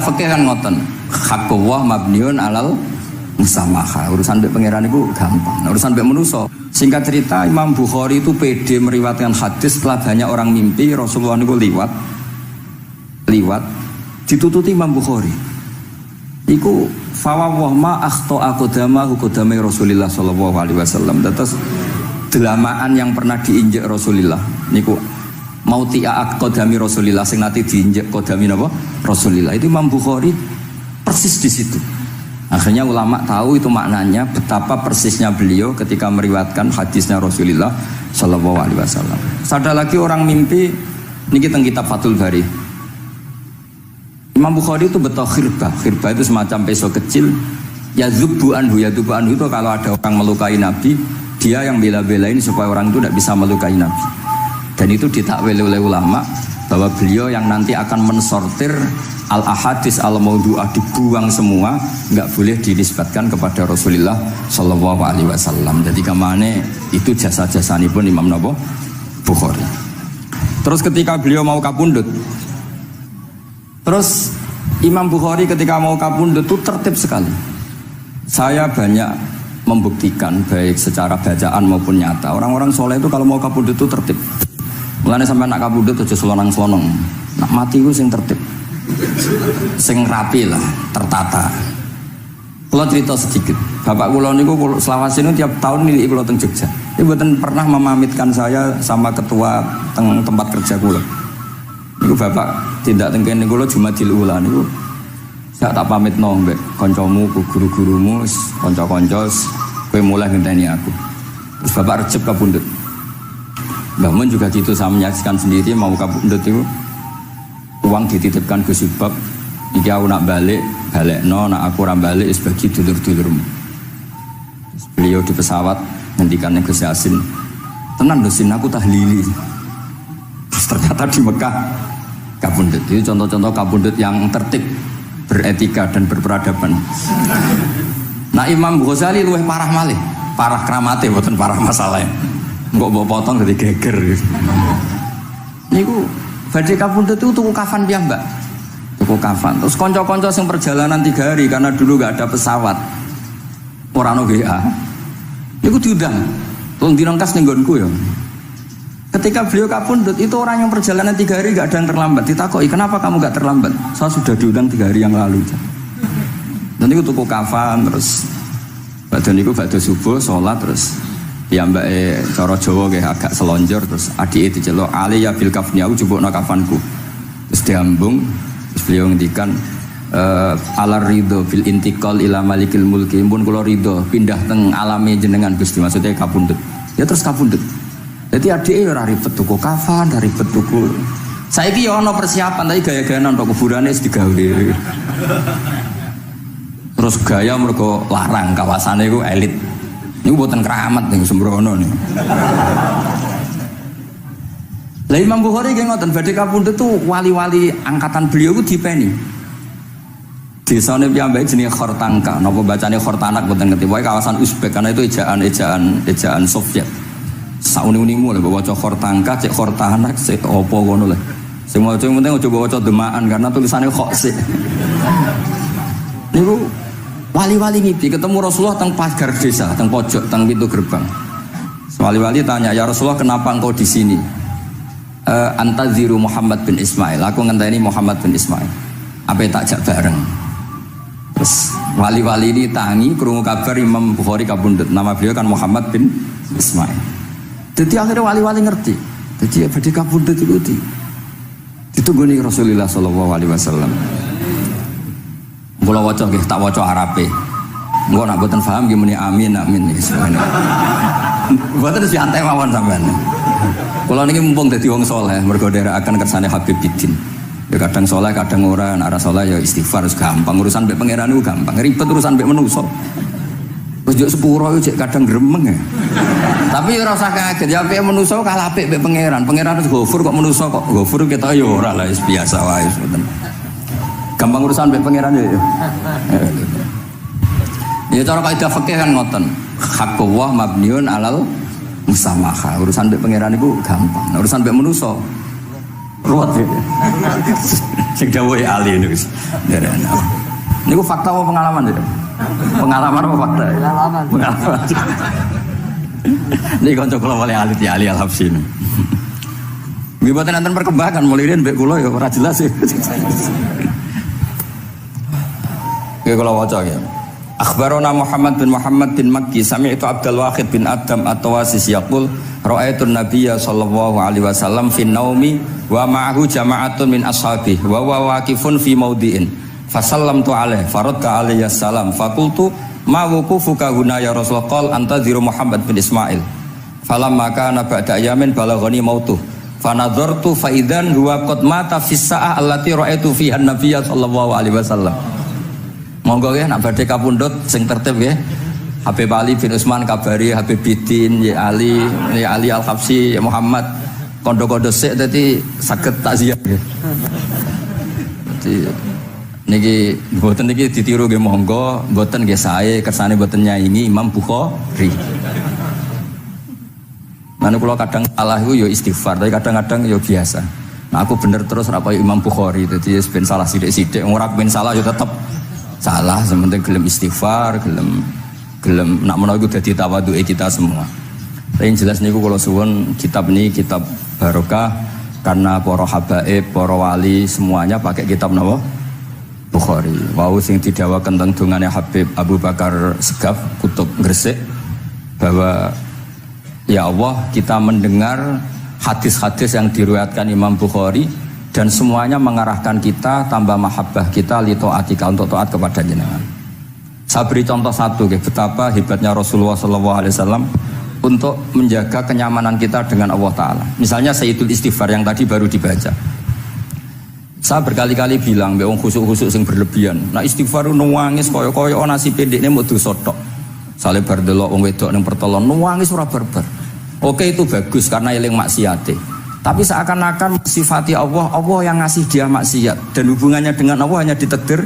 fikih kan ngoten. Haqqullah mabniun alal musamaha. Urusan mbek pangeran itu gampang. Urusan mbek manusa. Singkat cerita Imam Bukhari itu pede meriwayatkan hadis setelah banyak orang mimpi Rasulullah niku liwat ditututi Imam Bukhari. Iku fawwah ma akhta aqdamahu qadamai Rasulullah sallallahu alaihi wasallam. Terus delamaan yang pernah diinjek Rasulullah niku mautia aqdami Rasulullah sing nate diinjek qadami napa Rasulullah. Itu Imam Bukhari persis di situ. Akhirnya ulama tahu itu maknanya betapa persisnya beliau ketika meriwayatkan hadisnya Rasulullah sallallahu alaihi wasallam. Ada lagi orang mimpi niki teng kitab Fathul Bari. Imam Bukhari itu betul khirbah. Khirbah itu semacam peso kecil. Yadzubu anhu itu kalau ada orang melukai Nabi, dia yang bela-belain supaya orang itu tidak bisa melukai Nabi. Dan itu ditakwil oleh ulama bahwa beliau yang nanti akan mensortir al-ahadis al-maudu'ah, dibuang semua, nggak boleh dinisbatkan kepada Rasulullah sallallahu alaihi wasallam. Jadi kemana itu jasa-jasani pun Imam Bukhari. Terus ketika beliau mau kapundhut, terus Imam Bukhari ketika mau kapundhut itu tertib sekali. Saya banyak membuktikan baik secara bacaan maupun nyata. Orang-orang soleh itu kalau mau kapundhut itu tertib. Mulane sampai nak kapundhut aja selonang-selonong. Nak mati itu sing tertib. Sing rapi lah, tertata. Kalau cerita sedikit, bapak kula niku selawase niku tiap tahun nilai kula teng Jogja. Dia mboten pernah memamitkan saya sama ketua tempat kerja kula. Niku bapak tindak teng kene kula Jumadil Ula niku saya tak pamit nang mbek kancamu, guru-gurumu, kanca-kanca kowe mulai ngenteni aku. Terus bapak Recep kapundhut. Mbah Mun juga gitu, saya menyaksikan sendiri mau kapundhut itu uang dititipkan ke Subab, iki aku nak balekno, nak aku ora balik wis bagi dulur-dulurmu. Beliau di pesawat ngendikan Gus Yasin, tenan lho sin aku tahlili. Terus ternyata di Mekah kapundhut. Itu contoh-contoh kapundhut yang tertib, beretika dan berperadaban. Nah Imam Ghazali luwih parah malih, parah kramate mboten parah masalahnya. Engko mbok potong dadi geger. Niku badhe kapundhut itu tuku kafan piyambak. Tuku kafan. Terus kanca-kanca sing perjalanan 3 hari karena dulu enggak ada pesawat. Ora ono WA. Niku diundang. Tolong direngkas ning nggonku ya. Ketika beliau kapundhut itu orang yang perjalanan 3 hari enggak ada yang terlambat. Ditakoki, "Kenapa kamu enggak terlambat?" "Saya sudah diundang 3 hari yang lalu." Dan niku tuku kafan terus badhe subuh salat terus piyambake cara Jawa nggih agak selonjor terus adike diceluk ali ya bil kafni aku jupukno kafanku. Terus diambung terus beliau ngendikan alar ridho bil intiqal ila malikil mulki pun kula ridho pindah teng alame jenengan Gusti, maksudnya kapundhut. Ya terus kapundhut. Jadi adike ora ribet tuku kafan, ora ribet tuku. Saiki ya ana persiapan tapi gaya-gayane untuk kuburane wis digawe. Terus gaya mergo larang kawasane iku elit. Niku boten keramat ning Sembrono niku. Lah Imam Bukhari nggih ngoten badhe kapundhut tuh wali-wali angkatan beliau ku dipeni. Desane piyambake jenenge Khortanka, napa bacane Khortanak boten ngerti. Wae kawasan Uzbek karena itu ejaan Soviet. Sauni-unimu lho waca Khortanka, cek Khortanak, cek apa ngono lho. Sing maca penting aja waca Demaan karena tulisannya kok sik. Niku wali-wali ngipi ketemu Rasulullah teng pagar desa, teng pojok, teng pintu gerbang. Wali-wali tanya, "Ya Rasulullah, kenapa engkau di sini?" "Antaziru Muhammad bin Ismail." Aku ngenteni Muhammad bin Ismail. Apa tak jak bareng. Terus wali-wali ini tangi krungu kabar Imam Bukhari kapundhut. Nama beliau kan Muhammad bin Ismail. Jadi akhirnya wali-wali ngerti. Jadi badhe kapundhut itu ditunggoni Rasulullah sallallahu alaihi wasallam. Kula waca nggih tak waca Arabe. Engko nek mboten paham nggih muni amin nggih semono. Mboten santai mawon sampean. Kula niki mumpung dadi wong saleh mergo nderekaken kersane Habib Bidin. Ya kadang saleh kadang ora, nek ora saleh ya istighfar wis gampang. Urusan mbek pangeran niku gampang. Ribet urusan mbek manusa. Wis yo sepuro yo cek kadang gremeng ya. Tapi ora usah kaget ya apike manusa kalah apik mbek pangeran. Pangeran wis Ghafur kok manusa kok Ghafur ketok yo ora lah wis biasa wae mboten. Gampang urusan mbek pangeran ya. Ya cara kaidah fikih kan ngoten. Haqqullah mabniun alal musamaha. Urusan mbek pangeran iku gampang. Urusan mbek manusa ruwet ya. Sing dawuh Ali niku. Niku fakta apa pengalaman ya? Pengalaman apa fakta? Pengalaman. Pengalaman. Niki kanca kula oleh Ali Al-Habsyi. Nggih boten enten perkembangan mulai riyen mbek kula ya ora jelas ya. Nggih kula waca ya. Akhbarana Muhammad bin Makki sami'tu Abdul Wahid bin Adam At-Tawasis yaqul ra'aitu an-nabiyya sallallahu alaihi wasallam fi naumi wa ma'ahu jama'atun min ashabihi wa huwa waqifun fi mawdi'in fasallamtu alaihi faradda alayya salam faqultu ma wuqufuka huna ya Rasulullah qala antaziru Muhammad bin Ismail falamma kana ba'da ayamin balaghani mautuh fanadhartu fa idzan huwa qad mata fi sa'ah allati ra'aitu fiha an-nabiyya sallallahu alaihi wasallam. Monggo nggih nak badhe kapundhut sing tertib nggih. Habib Ali bin Utsman kabari Habib Bidin ya Ali Al-Habsyi ya Muhammad kondo-kondo sik dadi saged takziah nggih. Dadi niki mboten niki ditiru nggih monggo, mboten nggih sae kersane mboten nyaingi Imam Bukhari. Mana kula kadang salah iku ya istighfar, tapi kadang-kadang ya biasa. Nah aku bener terus ora kaya Imam Bukhari, dadi ben salah sithik-sithik, ora ben salah ya tetep salah, sementing gelem istighfar, gelem nak menawa iku dadi tawadhuke kita semua. Tapi yang jelas niku kula suwun kitab ini kitab barokah karena para habaib, para wali semuanya pakai kitab napa? Bukhari. Wau sing didhawaken teng dongane Habib Abu Bakar Segaf Kutub Gresik bahwa ya Allah kita mendengar hadis-hadis yang diriwayatkan Imam Bukhari dan semuanya mengarahkan kita tambah mahabbah kita li taatika untuk taat kepada jenengan. Saya beri contoh satu betapa hebatnya Rasulullah SAW untuk menjaga kenyamanan kita dengan Allah Ta'ala. Misalnya Sayyidul Istighfar yang tadi baru dibaca. Saya berkali-kali bilang wong khusuk-khusuk sing berlebihan. Nah istighfar nangis kaya-kaya nasi pendekne mau dosa tok. Sale bar delok wong wedok ning pertolon nangis ora barbar. Oke itu bagus karena eling maksiate. Tapi seakan-akan sifati Allah yang ngasih dia maksiat dan hubungannya dengan Allah hanya ditakdir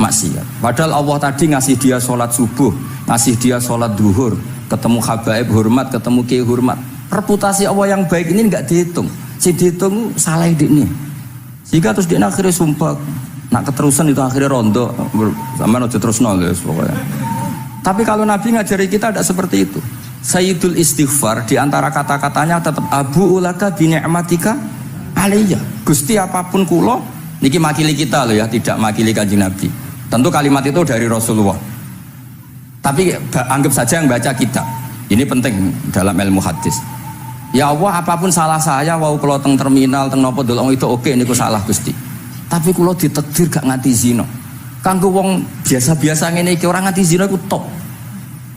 maksiat. Padahal Allah tadi ngasih dia sholat subuh, ngasih dia sholat duhur, ketemu habaib hormat, ketemu kiai hormat. Reputasi Allah yang baik ini enggak dihitung. Si dihitung salah ini. Jika terus dia akhirnya sumpah, nak keterusan itu akhirnya rondo, sama aja terus nol ya pokoknya. Tapi kalau Nabi ngajari kita tidak seperti itu. Sayyidul Istighfar di antara kata-katanya tetap Abu ulaka bi ni'matika alayya. Gusti apapun kula niki makili kita loh ya, tidak makili Kanjeng Nabi. Tentu kalimat itu dari Rasulullah. Tapi anggap saja yang baca kita. Ini penting dalam ilmu hadis. Ya Allah apapun salah saya wau kula teng terminal teng napa delok itu oke niku salah Gusti. Tapi kula ditakdir gak nganti zina. Kanggo wong biasa-biasa ngene iki ora nganti zina iku top.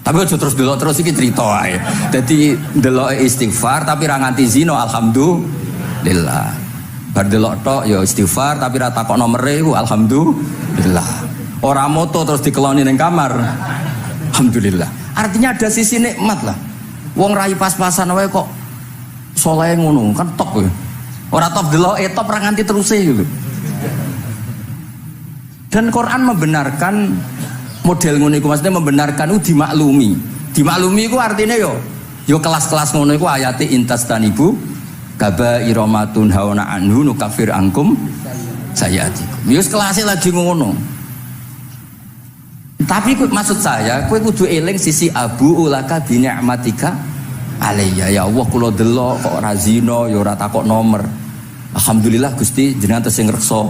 Tapi aja terus delok terus iki cerita wae. Dadi delok istighfar tapi ra nganti zina alhamdulillah. Bar delok tok ya istighfar tapi ra takok nomere iku alhamdulillah. Ora moto terus dikeloni ning kamar. Alhamdulillah. Artinya ada sisi nikmat lah. Wong rai pas-pasan wae kok saleh ngono kan top kowe. Ora top delok top ra nganti terus gitu. Dan Quran membenarkan model ngono iku, maksudnya membenarkan dimaklumi. Dimaklumi iku artinya yo kelas-kelas ngono iku ayate intastanibu kaba'ira ma tunhauna anhu nukafir ankum sayyiatikum. Yo kelasé lagi ngono. Tapi maksud saya kowe kudu eling sisi abu ulaka bi ni'matika alayya. Ya Allah kula delok kok ora zina ya ora takok nomor. Alhamdulillah Gusti jenengan tesih ngreksa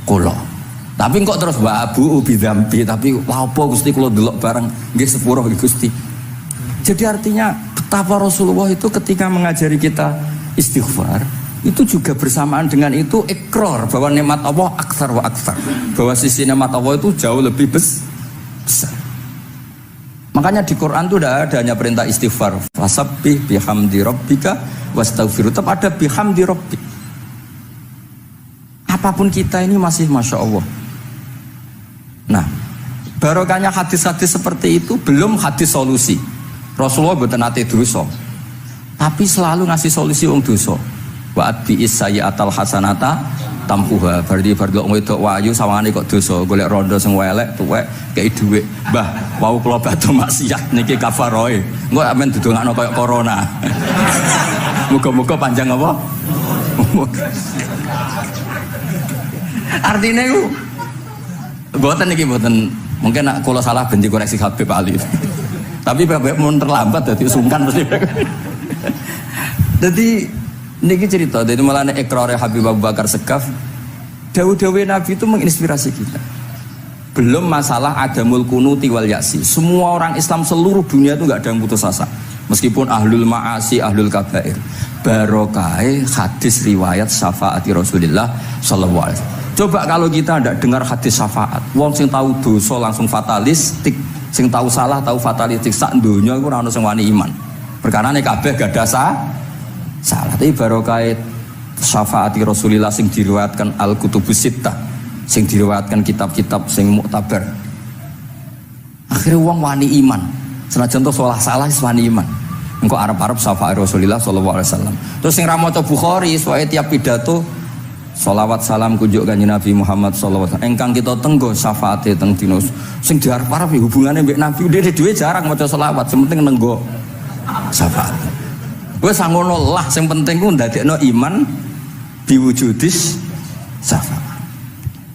kula. Tapi kok terus wa abu bidzambi tapi lha apa Gusti kula delok bareng nggih sepuro Gusti. Jadi artinya betapa Rasulullah itu ketika mengajari kita istighfar itu juga bersamaan dengan itu ikrar bahwa nikmat Allah aktsar wa aktsar. Bahwa sisi nikmat Allah itu jauh lebih besar. Makanya di Quran itu tidak ada hanya perintah istighfar. Fasabbih bihamdi rabbika wastaghfiru. Tetap ada bihamdi rabbik. Apapun kita ini masih Masya Allah. Nah, barokahnya hadis-hadis seperti itu belum hadis solusi. Rasulullah mboten nate dosa. Tapi selalu ngasih solusi wong dosa. Wa atbi'is sayyi'atal hasanata tampuha. Berarti wong wedok wayu sawangane kok dosa, golek rondo sing elek tuwek kei dhuwit. Mbah, wau kula badhe maksiat niki kafaroe. Engko amen didongakno kaya corona. Muga-muga panjang apa? Artinya itu mboten iki mboten mungkin nak kula salah ben dikoreksi Habib Ali. Tapi Habib mun terlambat dadi sungkan mesti. Jadi niki cerita dari malah ikrare Habib Abu Bakar Segaf. Dawu-dawu Nabi itu menginspirasi kita. Belum masalah adamul kunuti wal yasi. Semua orang Islam seluruh dunia itu enggak ada yang putus asa. Meskipun ahlul ma'asi, ahlul kabair. Barokai hadis riwayat syafaati Rasulullah sallallahu alaihi wasallam. Coba kalau kita tidak dengar hadis syafaat, wong sing tahu dosa langsung fatalistik, sing tahu salah tahu fatalistik, sak donya iku ora ono sing wani iman. Perkarane kabeh gak ada salah. Tapi barokai syafaati Rasulullah sing diriwayatkan Al-Kutubus Sittah, sing diriwayatkan kitab-kitab sing muktabar. Akhirnya wong wani iman. Senajan to salah wis wani iman. Engko arep-arep syafaat Rasulullah sallallahu alaihi wasallam. Terus sing ra maca Bukhari soal tiap pidato sholawat salam kunjuk kanjeng Nabi Muhammad sallallahu alaihi wasallam. Engkang kita tenggo syafaate teng dina sing diarep-arep hubungane mbek Nabi dhewe jarang maca sholawat, sing penting nenggo syafaat. Wis ngono lah, sing penting ku ndadekno iman biwujudis syafaat.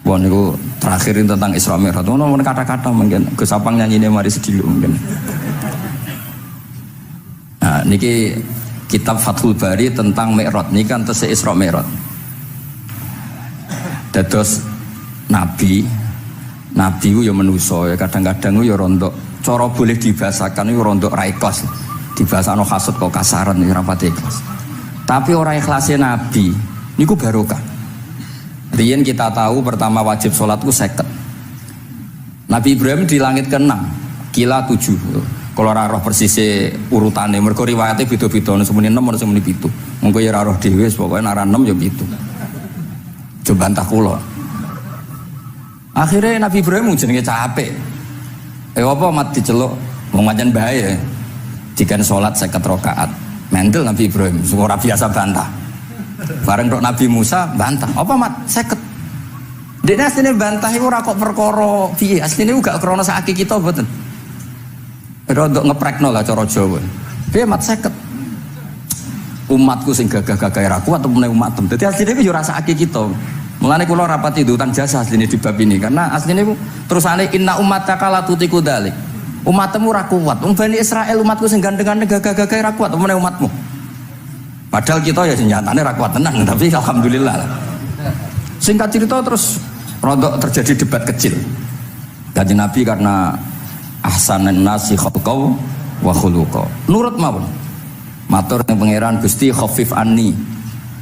Wah niku terakhir tentang Isra Mi'raj. Ono kata-kata mungkin Gus Sapang nyanyine mari sediluk mungkin. Nah, niki kitab Fathul Bari tentang Mi'raj niki kan tesih Isra Mi'raj. Dados nabi ku ya manusa ya kadang-kadang ku ya rontok cara boleh dibahasakan ku rontok ra ikhlas. Dibahasano hasud kok kasaran ya ora pati ikhlas. Tapi ora ikhlase nabi niku barokah. Riyen kita tahu pertama wajib sholat ku 50. Nabi Ibrahim di langit ke-6 kila 7. Kalau ora roh persise urutane mergo riwayate beda-beda ono semene 6 ono semene 7. Mengko ya ora roh dhewe pokoke nek 6 ya 7. Coba bantah kula. Akhirnya Nabi Ibrahim jenenge capek. Apa mat diceluk wong pancen bae. Dikan salat 50 rakaat. Mendel Nabi Ibrahim, ora biasa bantah. Bareng kok Nabi Musa bantah. Apa mat 50? Dene asline bantah iku ora kok perkara piye. Asline gak krana sakake kita mboten. Rodok ngeprekno lah cara Jawa. Piye mat 50? Umatku sing gagah-gagah ra kuat temene umatem. Dadi asline iku yo ora sakake kita. Mulane kula rapati utang jasa asline di bab ini karena asline iku terusane inna ummataka la tutiku dzalik. Umatmu ora kuat. Wong Bani Israil umatku sing gandeng-gandeng gagah-gagah ra kuat temene umatmu. Padahal kita ya senjatanya ra kuat tenan, tapi alhamdulillah. Singkat cerita terus rodok terjadi debat kecil. Kanjeng Nabi karena ahsanan nasi khalqau wa khuluqa. Nurut mawon. Matur ning pangeran Gusti khafif anni.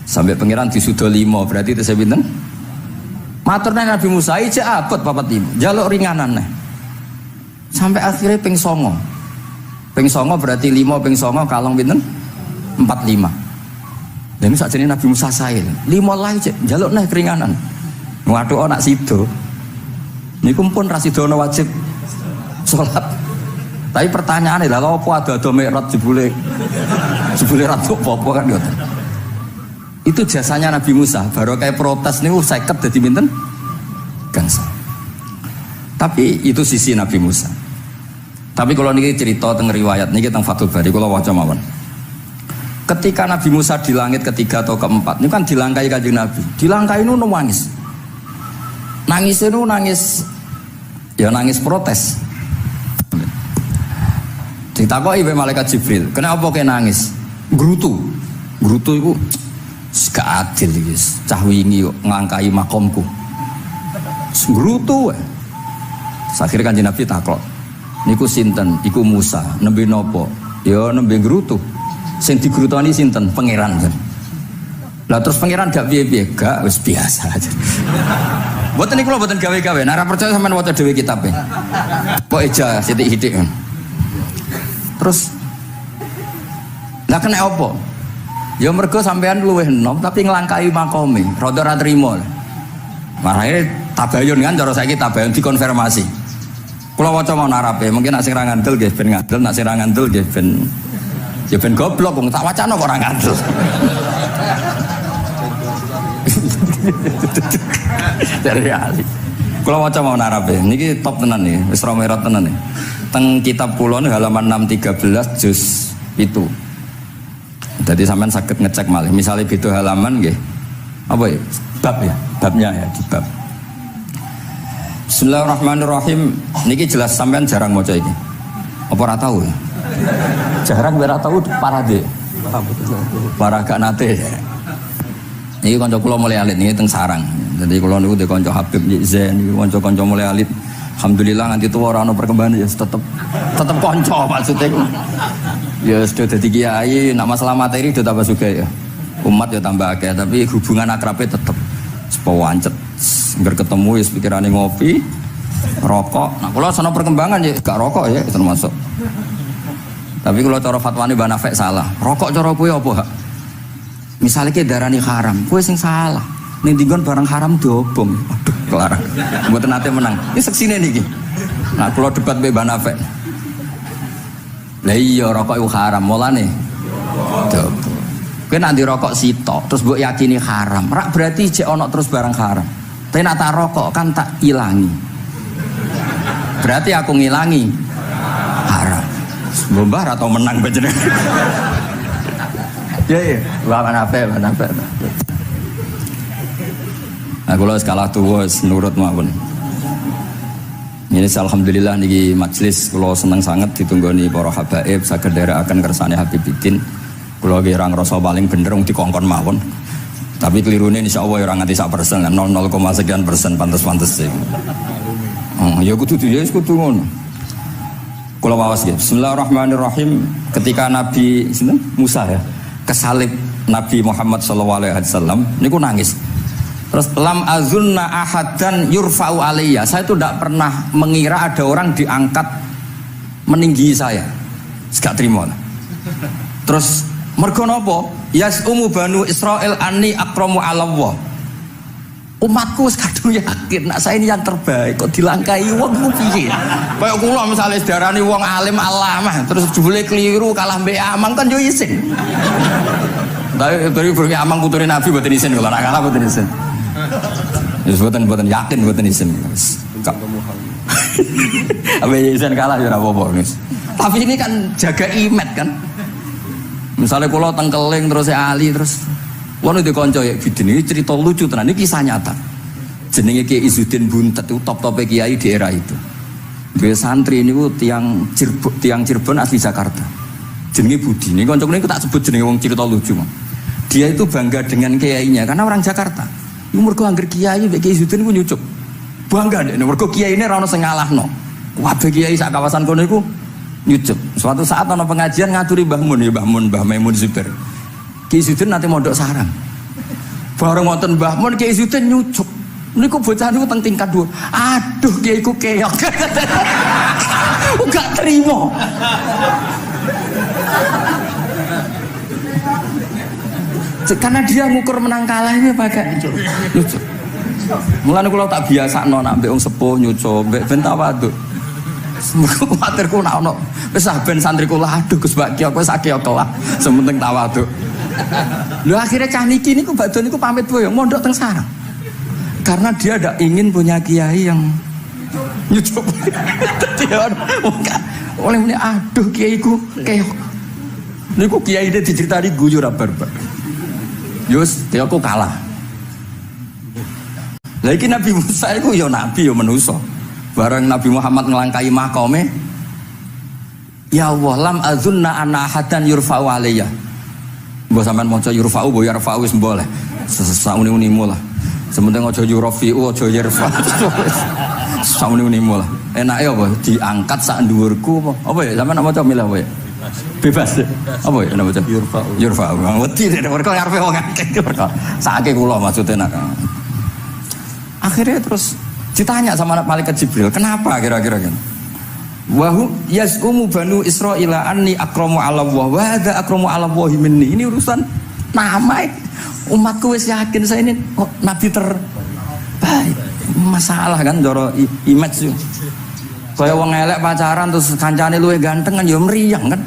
Sampai pangeran disudo 5, berarti itu pinten? Matur nang Nabi Musa iki abot papat 5. Jaluk ringanan neh. Sampai akhirnya ping 9. Ping 9 berarti 5 ping 9 kalong pinten? 45. Dan saat ini Nabi Musa sail 5 lagi jaluk nih keringanan waduh anak sido ini kumpul rasidono wajib sholat tapi pertanyaannya lah kalau apa ada Mi'raj jebule ratu apa kan gitu. Itu jasanya Nabi Musa baru kayak protes nih 50 jadi minten gangsa. Tapi itu sisi Nabi Musa. Tapi kalau ini cerita tentang riwayat ini tentang Fathul Bari kalau wajah mawon. Ketika Nabi Musa di langit ketiga atau keempat, ini kan dilangkai kanjeng Nabi. Dilangkai itu nangis. Nangis itu nangis protes. Ditakoki oleh malaikat Jibril, kenapa kau nangis? Grutu itu gak adil guys. Cah wingi ngangkai makomku. Grutu. Akhirnya kanjeng Nabi takok. Niku sinten? Iku Musa. Nembe nopo? Ya nembe grutu. Sing digrutoni sinten? Pangeran kan. Lah terus pangeran gak piye-piye, gak wis biasa aja. Mboten niku lho mboten gawe-gawe. Nek ora percaya sampean waca dhewe kitabe. Kok eja sithik-sithik kan. Terus lah kena apa? Ya mergo sampean luwih enom tapi nglangkai makome, rada ora trimo. Marahe tabayun kan cara saiki tabayun dikonfirmasi. Kula waca mau narape, mungkin nek sing ra ngandel nggih ben ngandel, nek sing ra ngandel nggih ben ya ben goblok wong tak wacana kok ora ngandel. Dari Ali. Kalau waca mau narape, niki top tenan nih, Isra Mi'raj tenan nih. Teng kitab kula halaman 613 juz itu. Jadi sampean saged ngecek malih. Misalnya beda halaman nggih. Apa ya? Bab ya, babnya ya di bab. Bismillahirrahmanirrahim. Niki jelas sampean jarang maca iki. Apa ora tahu? Jarang ora tahu parade. Para gak nate. Niki kanca kula mulai alit niki teng sarang. Jadi kula niku de kanca Habib Zen niku kanca-kanca mulai alit. Alhamdulillah nganti tuwa ora ono perkembangan ya tetep kanca maksudnya. Ya sudah dadi kiai, nak masalah materi udah tambah sugih ya. Umat ya tambah akeh, tapi hubungan akrabe tetep sepawancet. Ngger ketemu ya pikirane ngopi, rokok. Nah, kalau sono perkembangan ya gak rokok ya termasuk. Tapi kalau cara fatwane Mbah Nafek salah. Rokok cara kowe apa, Hak? Misale ki darani haram, kowe sing salah. Ning dinggon barang haram diobong. Aduh, kelarang. Mboten nate menang. Iki seksine niki. Nah, kalau debat mbek Mbah Nafek. Lah iya rokok iku haram, mulane diobong. Kowe nek ndi rokok sitok terus mbok yakini haram, rak berarti jek ana terus barang haram. Tapi nak tak rokok kan tak ilangi. Berarti aku ngilangi haram. Bombar atau menang bener. Ya. Mana apa? Nah, kalau skala tuwa nurut mawon. Ini alhamdulillah niki majelis kula seneng sangat ditunggoni para habaib saged akan kersane Habibiddin. Kula ki ora ngrasa paling bener wong dikongkon mawon. Tapi kelirune insyaallah ya ora nganti 1%, 0,0 sekian persen pantes-pantes sih. Ya kudu ngono. Kula waos nggih. Bismillahirrahmanirrahim. Ketika Nabi Musa ya kesalib Nabi Muhammad sallallahu alaihi wasallam niku nangis. Terus lam azunna ahadan yurfa'u alayya. Saya itu tidak pernah mengira ada orang diangkat meninggi saya. Gak terima. Terus mergo napa? Yas'umu banu Israil anni akramu 'ala Allah. Umatku wis kadung yakin nek saya ini yang terbaik kok dilangkai wong ku piye? Kaya kula misale sedarani wong alim alamah terus jebule keliru kalah mbek Amang kan yo isin. Tapi burung Amang putune Nabi mboten isin kula nek kalah mboten isin. Ya mboten yakin mboten isin. Apa isin kalah ya ora apa-apa. Tapi ini kan jaga imet kan. Misalnya kalau tengkeling terus Ali terus wong ndek kanca ya bidin ini cerita lucu tenan iki kisah nyata. Jenenge Kiai Izzuddin Buntet itu top-tope kiai di era itu. Dua santri niku tiang Cirebon asli Jakarta. Jenenge Budi. Ini kanca niku tak sebut jenenge wong cerita lucu. Dia itu bangga dengan kiainya karena orang Jakarta. Iku mergo angger kiai mek Kiai Izzuddin ku nyucuk. Bangga nek mergo kiyaine ra ono sing ngalahno. Kabeh kiai sak kawasan kono iku nyucuk. Suatu saat ana pengajian ngaturi Mbah Mun ya Mbah Maimun Zubair. Kiai Izzuddin nanti mondok sarang. Bareng wonten Mbah Mun Kiai Izzuddin nyucuk. Niku bocah niku teng tingkat 2. Aduh kiai ku keok. Enggak terima. Karena dia ngukur menang kalah ini pakai nyucuk. Mulane kula tak biasakno nak mbek wong sepuh nyucuk, mbek ben tawadhu. Mergo kuwatirku nek ono wis ben santri kula aduh Gus Baki kowe sakya kelah, sementing tawadhu. Lho akhirnya cah niki niku badhe niku pamit boyo mondok teng sarang. Karena dia tidak ingin punya kiai yang nyucuk. Dia oleh muni aduh kiaiku keok. Niku kiai ini diceritani guyu ra barbar. Yus, dia aku kalah. Lagi Nabi Musa itu ya Nabi ya manusia. Bareng Nabi Muhammad ngelangkai makome. Ya Allah, lam azunna anna ahadan yurfa'u alayya. Mbok sampean maca yurfa'u bo yarfa'u wis boleh. Sauni-unimu lah. Sementing aja yurfi'u aja yarfa. Sauni-unimu lah. Enake apa? Diangkat sak dhuwurku apa? Apa ya sampean maca milih apa ya? Bebas. Apa ya nama baca? Yurfa'u. Wedi nek mereka ngarepe wong akeh mereka. Sakake kula maksudnya nak. Akhirnya terus ditanya sama malaikat Jibril, kenapa kira-kira kan? Wahu yas'umu banu Israila anni akramu 'ala Allah wa hadza akramu 'ala Allah minni. Ini urusan nama umatku wis yakin saya ini nabi terbaik. Masalah kan cara image yo. Kaya wong elek pacaran terus kancane luwih ganteng kan ya mriyang kan.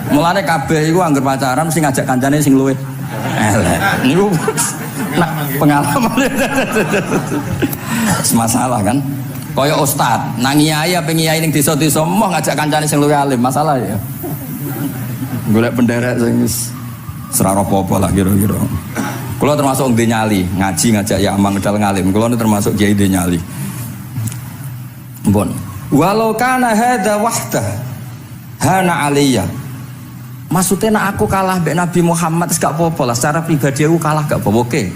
Mulane kabeh iku anggere pacaran mesti ngajak kancane sing luwih elek. Niku nah, pengalaman. Masalah kan. Kaya ustad, nang kiai apa kiai ning desa-desa moh ngajak kancane sing luwih alim, masalah ya. Golek penderek sing wis ora apa-apa lah kira-kira. Kula termasuk ndek nyali, ngaji ngajak ya amang ngedal ngalim. Kula termasuk kiai ndek nyali. Bon. Walau kana hadza wahdah hana aliyya. Maksudnya nak aku kalah mbek Nabi Muhammad wis gak apa-apa lah, secara pribadi aku kalah gak apa-apa. Oke.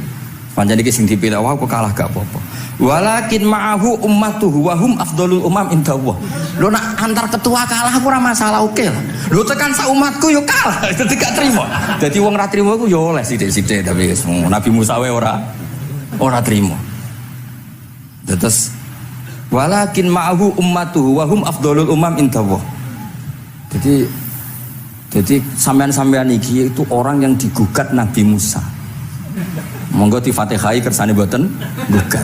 Pancen iki sing dipilih aku kalah gak apa-apa. Walakin ma'ahu ummatuhu wa hum afdhalul umam indallah. Lho nak antar ketua kalah aku ora masalah, oke lah. Lho tekan sak umatku yo kalah, dadi gak trimo. Dadi wong ra trimo iku yo oleh sithik-sithik tapi Nabi Musa wae ora trimo. Terus walakin ma'ahu ummatuhu wa hum afdhalul umam indallah. Jadi sampean-sampean iki itu orang yang digugat Nabi Musa. Monggo di Fatihai kersane mboten gugat.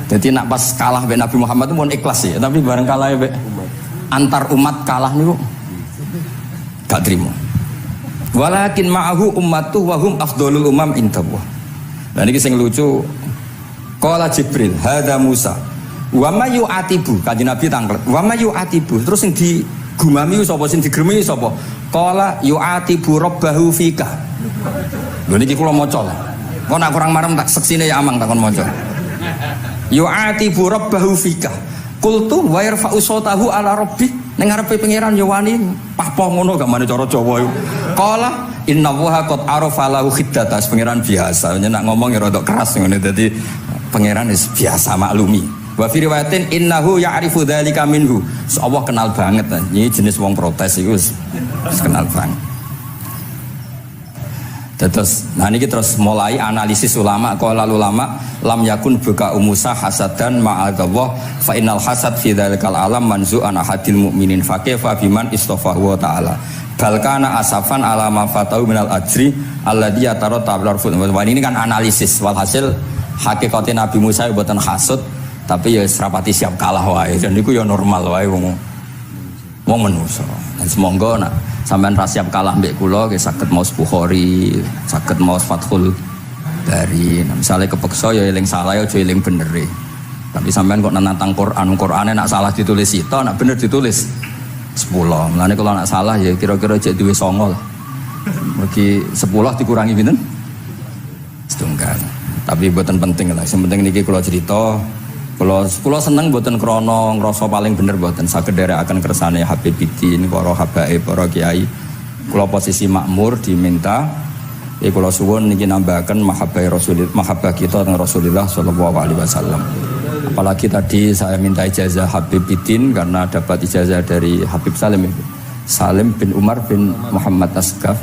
Jadi nak pas kalah be Nabi Muhammad itu mohon ikhlas ya, tapi bareng kalah be antar umat kalah niku gak trimo. Walakin ma'ahu ummatu wa hum afdhalul umam indallah. Lah niki sing lucu. Qala Jibril, hadza Musa. Wa may yu'atibu, kanjeng Nabi tanglet. Wa may yu'atibu, terus sing digumami sapa, sing digremi sapa? Qala yu'atibu rabbahu fika. Lho niki kula maca. Kok nak kurang marem tak seksine ya amang takon maca. Yu'atibu rabbahu fika. Qultu wa yarfa'u sautahu ala rabbi. Ning ngarepe pangeran ya wani pahpoh ngono gak mane cara Jawa iku. Qala innallaha qad arafa lahu khiddatas, pangeran biasa. Nak ngomong ya rada keras ngene dadi pangeran wis biasa maklumi. Wa fi riwayatin innahu ya'rifu dzalika minhu. Allah kenal banget. Ini jenis wong protes iku wis kenal banget. Terus, nah ini terus mulai analisis ulama. Qala ulama lam yakun buka Musa hasadan ma'adallah fa innal hasad fi dzalikal alam manzu'an ahadil mu'minin fa kaifa biman istafahu wa ta'ala bal kana asafan ala ma fatahu minal ajri alladhi yatarata bil. Ini kan analisis, walhasil hakikatnya Nabi Musa mboten hasud tapi ya serapati siap kalah wae, dan niku ya normal wae wong manusa. Dan semoga nak sampean ra siap kalah mbek kula nggih saged maos Bukhari, saged maos Fathul Bari. Nah, misalnya kepeksa ya eling salah ya aja eling bener e. Tapi sampean kok nantang Qur'ane nak salah ditulis sito, nak bener ditulis 10. Mulane kalau nak salah ya kira-kira jek duwe 9 lah. Mergi 10 dikurangi pinten? Setunggal. Tapi mboten penting lah. Sing penting niki kula cerita. Kula seneng mboten krana ngrasa paling bener mboten, saged nderekaken kersane Habibidin, para habaib, para kiai. Kula posisi makmur diminta kula suwun niki nambahaken mahabbah kita dengan Rasulullah sallallahu alaihi wasallam. Apalagi tadi saya minta ijazah Habibidin karena dapat ijazah dari Habib Salim bin Umar bin Muhammad Asgaf.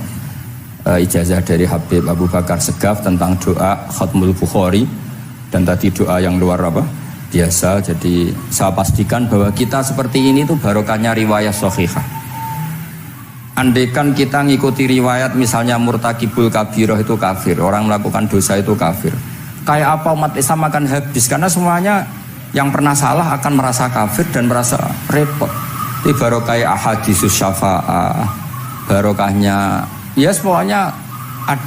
Ijazah dari Habib Abu Bakar Segaf tentang doa Khatmul Bukhari, dan tadi doa yang luar biasa. Jadi saya pastikan bahwa kita seperti ini tuh barokahnya riwayat sahihah. Andaikan kita ngikuti riwayat misalnya murtakibul kabirah itu kafir, orang melakukan dosa itu kafir, kayak apa umat Islam akan habis, karena semuanya yang pernah salah akan merasa kafir dan merasa repot. Itu barokah ahadisus syafa'ah, barokahnya ya pokoknya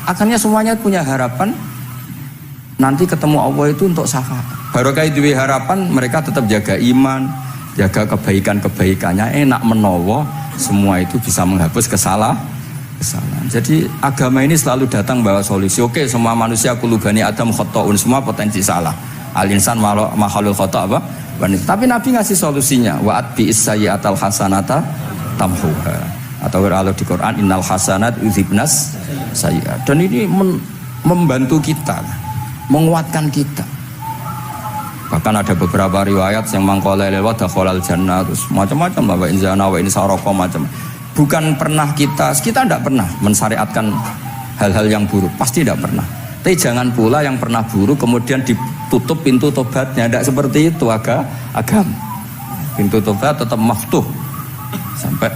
akhirnya semuanya punya harapan nanti ketemu Allah itu untuk syafaat. Barokah itu harapan mereka tetap jaga iman, jaga kebaikan-kebaikannya, enak menowo, semua itu bisa menghapus kesalahan. Jadi agama ini selalu datang bawa solusi. Oke, semua manusia kulubani adam khotoun, semua potensi salah. Al-insan makhluk khoto apa? Tapi Nabi ngasih solusinya. Wa'at bi isayyatal hasanata tamhuha. Atau kalau di Quran innal hasanat yudhibnas sayyi'at. Dan ini membantu kita, menguatkan kita. Bahkan ada beberapa riwayat yang mangqala lewat dakhalal jannah, terus macam-macam lah, wa in zana wa in sarqa macam. Bukan pernah kita tidak pernah mensyariatkan hal-hal yang buruk, pasti tidak pernah. Tapi jangan pula yang pernah buruk kemudian ditutup pintu tobatnya, tidak seperti itu agama. Pintu tobat tetap maftuh sampai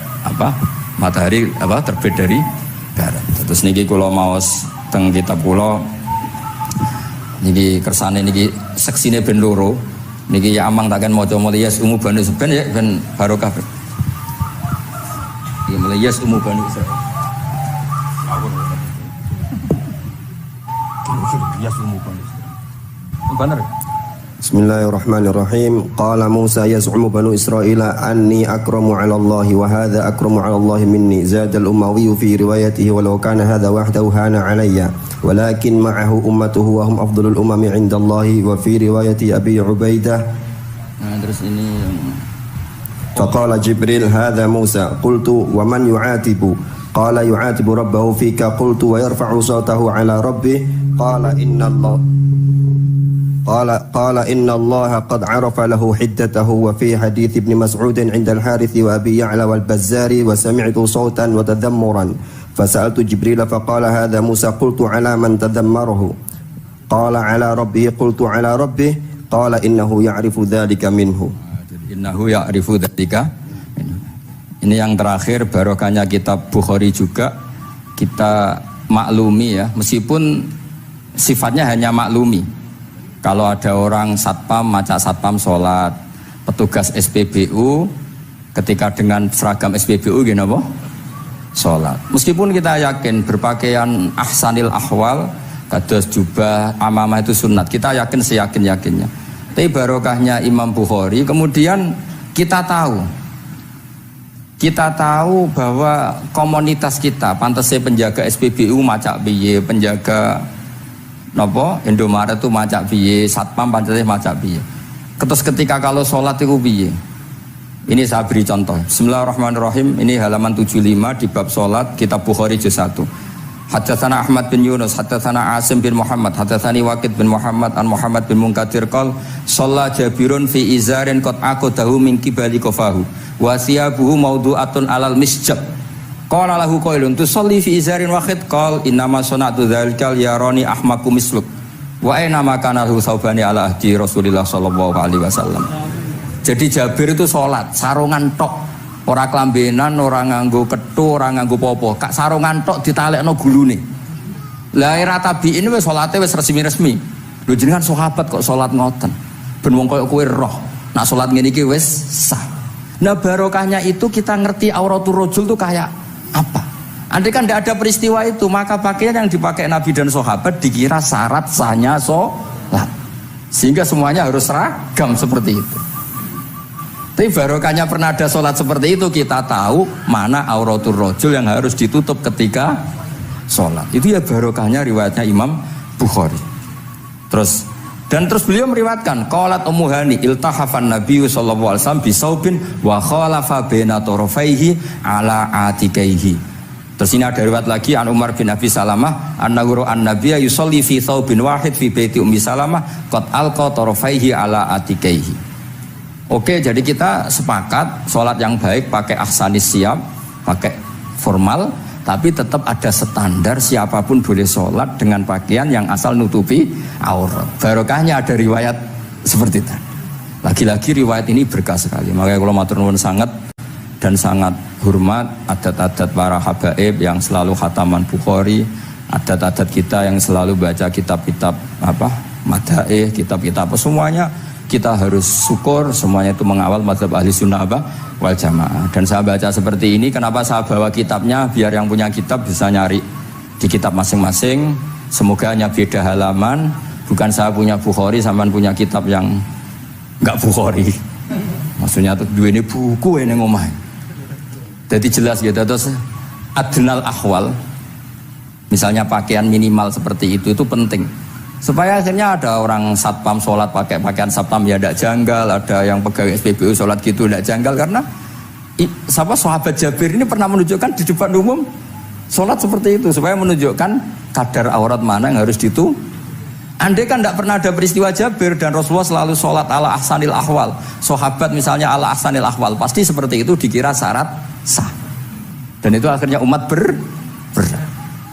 matahari terbit dari barat. Terus niki kula maos teng kitab kula niki kersane niki seksine ben loro niki ya amang takkan maca muliyas umu banu seben ya ben barokah. Iki muliyas umu banu seben. Muliyas umu banu seben. Bener. Bismillahirrahmanirrahim. Qala Musa yaz'umu banu Israila anni akramu 'ala Allah wa hadha akramu 'ala Allah minni. Zada al-Umawi fi riwayatihi walau kana hadha wahdahu hana 'alayya walakin ma'ahu ummatuhu wa hum afdalul umami 'inda Allah. Wa fi riwayati Abi Ubaidah Nah, terus ini فقال جبريل هذا موسى قلت ومن يعاتب قال يعاتب ربه فيك قلت ويرفع صوته على ربه قال إن الله قد عرف له حدته وفي حديث ابن مسعود عند الحارث وأبي يعلى والبزار وسمعت صوتا وتذمرا فسألت جبريل فقال هذا موسى قلت على من تذمره قال على ربه قلت على ربه قال إنه يعرف ذلك منه. Innahu ya'rifu dzalika. Ini yang terakhir barokahnya kitab Bukhari juga kita maklumi ya, meskipun sifatnya hanya maklumi. Kalau ada orang satpam, maca satpam sholat, petugas SPBU ketika dengan seragam SPBU gini apa? Sholat. Meskipun kita yakin berpakaian ahsanil ahwal, kados jubah, amamah itu sunat, kita yakin seyakin-yakinnya. Tapi barokahnya Imam Bukhari, kemudian kita tahu bahwa komunitas kita, pantasnya penjaga SPBU macak biye, penjaga nopo Indomaret itu macak biye, satpam pantasnya macak biye. Terus ketika kalau sholat itu biye. Ini saya beri contoh. Bismillahirrahmanirrahim. Ini halaman 75 di bab sholat kitab Bukhari juz 1. Haddatsana Ahmad bin Yunus, haddatsana Asim bin Muhammad, haddatsani Waqid bin Muhammad an Muhammad bin Munkadir qol shalla Jabirun fi izarin qad aqadahu min qibali qafahu wa siyabuhu mawdu'atun alal misjab. Qala lahu qailun tusalli fi izarin wahid qal innama sana'tu dzalikal yarani ahmaku misluk wa aina ma kana lahu saubani ala ahdi Rasulillah sallallahu alaihi wasallam. Jadi Jabir itu salat sarungan tok. Ora klambenan, ora nganggo kethu, ora nganggo popo. Kak sarungan tok ditalekno gulune. Lah era tabi'in wis salate wis resmi-resmi. Lho jenengan sahabat kok salat ngoten. Ben wong koyo kowe roh. Nak salat ngene iki wis sah. Nah barokahnya itu kita ngerti auratul rajul itu kayak apa. Andai kan tidak ada peristiwa itu, maka pakaian yang dipakai Nabi dan sahabat dikira syarat sahnya salat. Sehingga semuanya harus seragam seperti itu. Tapi barokahnya pernah ada sholat seperti itu, kita tahu mana auratul rajul yang harus ditutup ketika sholat. Itu ya barokahnya riwayatnya Imam Bukhari. Terus beliau meriwayatkan qalat Ummu Hani iltahafan Nabi sallallahu alaihi wasallam bisaubin wa khalafa baina tarafaihi ala atikaihi. Terus ini ada riwayat lagi an Umar bin Abi Salamah annahu an-nabiyya yusalli fi thawbin wahid fi baiti Ummi Salamah qad alqa tarafaihi ala atikaihi. Oke, jadi kita sepakat sholat yang baik pakai ahsanis siap, pakai formal, tapi tetap ada standar siapapun boleh sholat dengan pakaian yang asal nutupi aurat. Barokahnya ada riwayat seperti itu. Lagi-lagi riwayat ini berkah sekali. Makanya kalau matur nuwun sangat dan sangat hormat adat-adat para habaib yang selalu khataman Bukhari, adat-adat kita yang selalu baca kitab-kitab madaih, kitab-kitab semuanya. Kita harus syukur semuanya itu mengawal mazhab ahli sunnah wal jamaah. Dan saya baca seperti ini, kenapa saya bawa kitabnya biar yang punya kitab bisa nyari di kitab masing-masing. Semoga hanya beda halaman, bukan saya punya Bukhari sampean punya kitab yang enggak Bukhari. Maksudnya tuh dua ini buku ini ngomah. Jadi jelas gitu. Terus adnal ahwal, misalnya pakaian minimal seperti itu penting. Supaya akhirnya ada orang satpam sholat pakai pakaian satpam ya tidak janggal, ada yang pegawai SPBU sholat gitu tidak janggal, karena sahabat Jabir ini pernah menunjukkan di depan umum sholat seperti itu supaya menunjukkan kadar aurat mana yang harus Andai kan tidak pernah ada peristiwa Jabir dan Rasulullah selalu sholat ala ahsanil ahwal, sahabat misalnya ala ahsanil ahwal, pasti seperti itu dikira syarat sah, dan itu akhirnya umat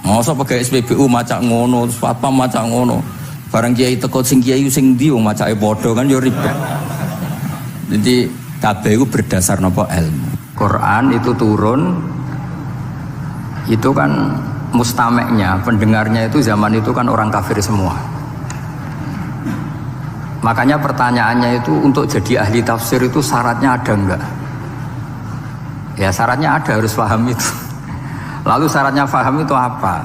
masa pegawai SPBU macak ngono, satpam macak ngono. Barang kiai teko sing kiai sing ndi wong macake padha kan ya ribet. Jadi kabeh iku berdasar napa ilmu. Quran itu turun itu kan mustameknya, pendengarnya itu zaman itu kan orang kafir semua. Makanya pertanyaannya itu untuk jadi ahli tafsir itu syaratnya ada enggak? Ya syaratnya ada, harus paham itu. Lalu syaratnya paham itu apa?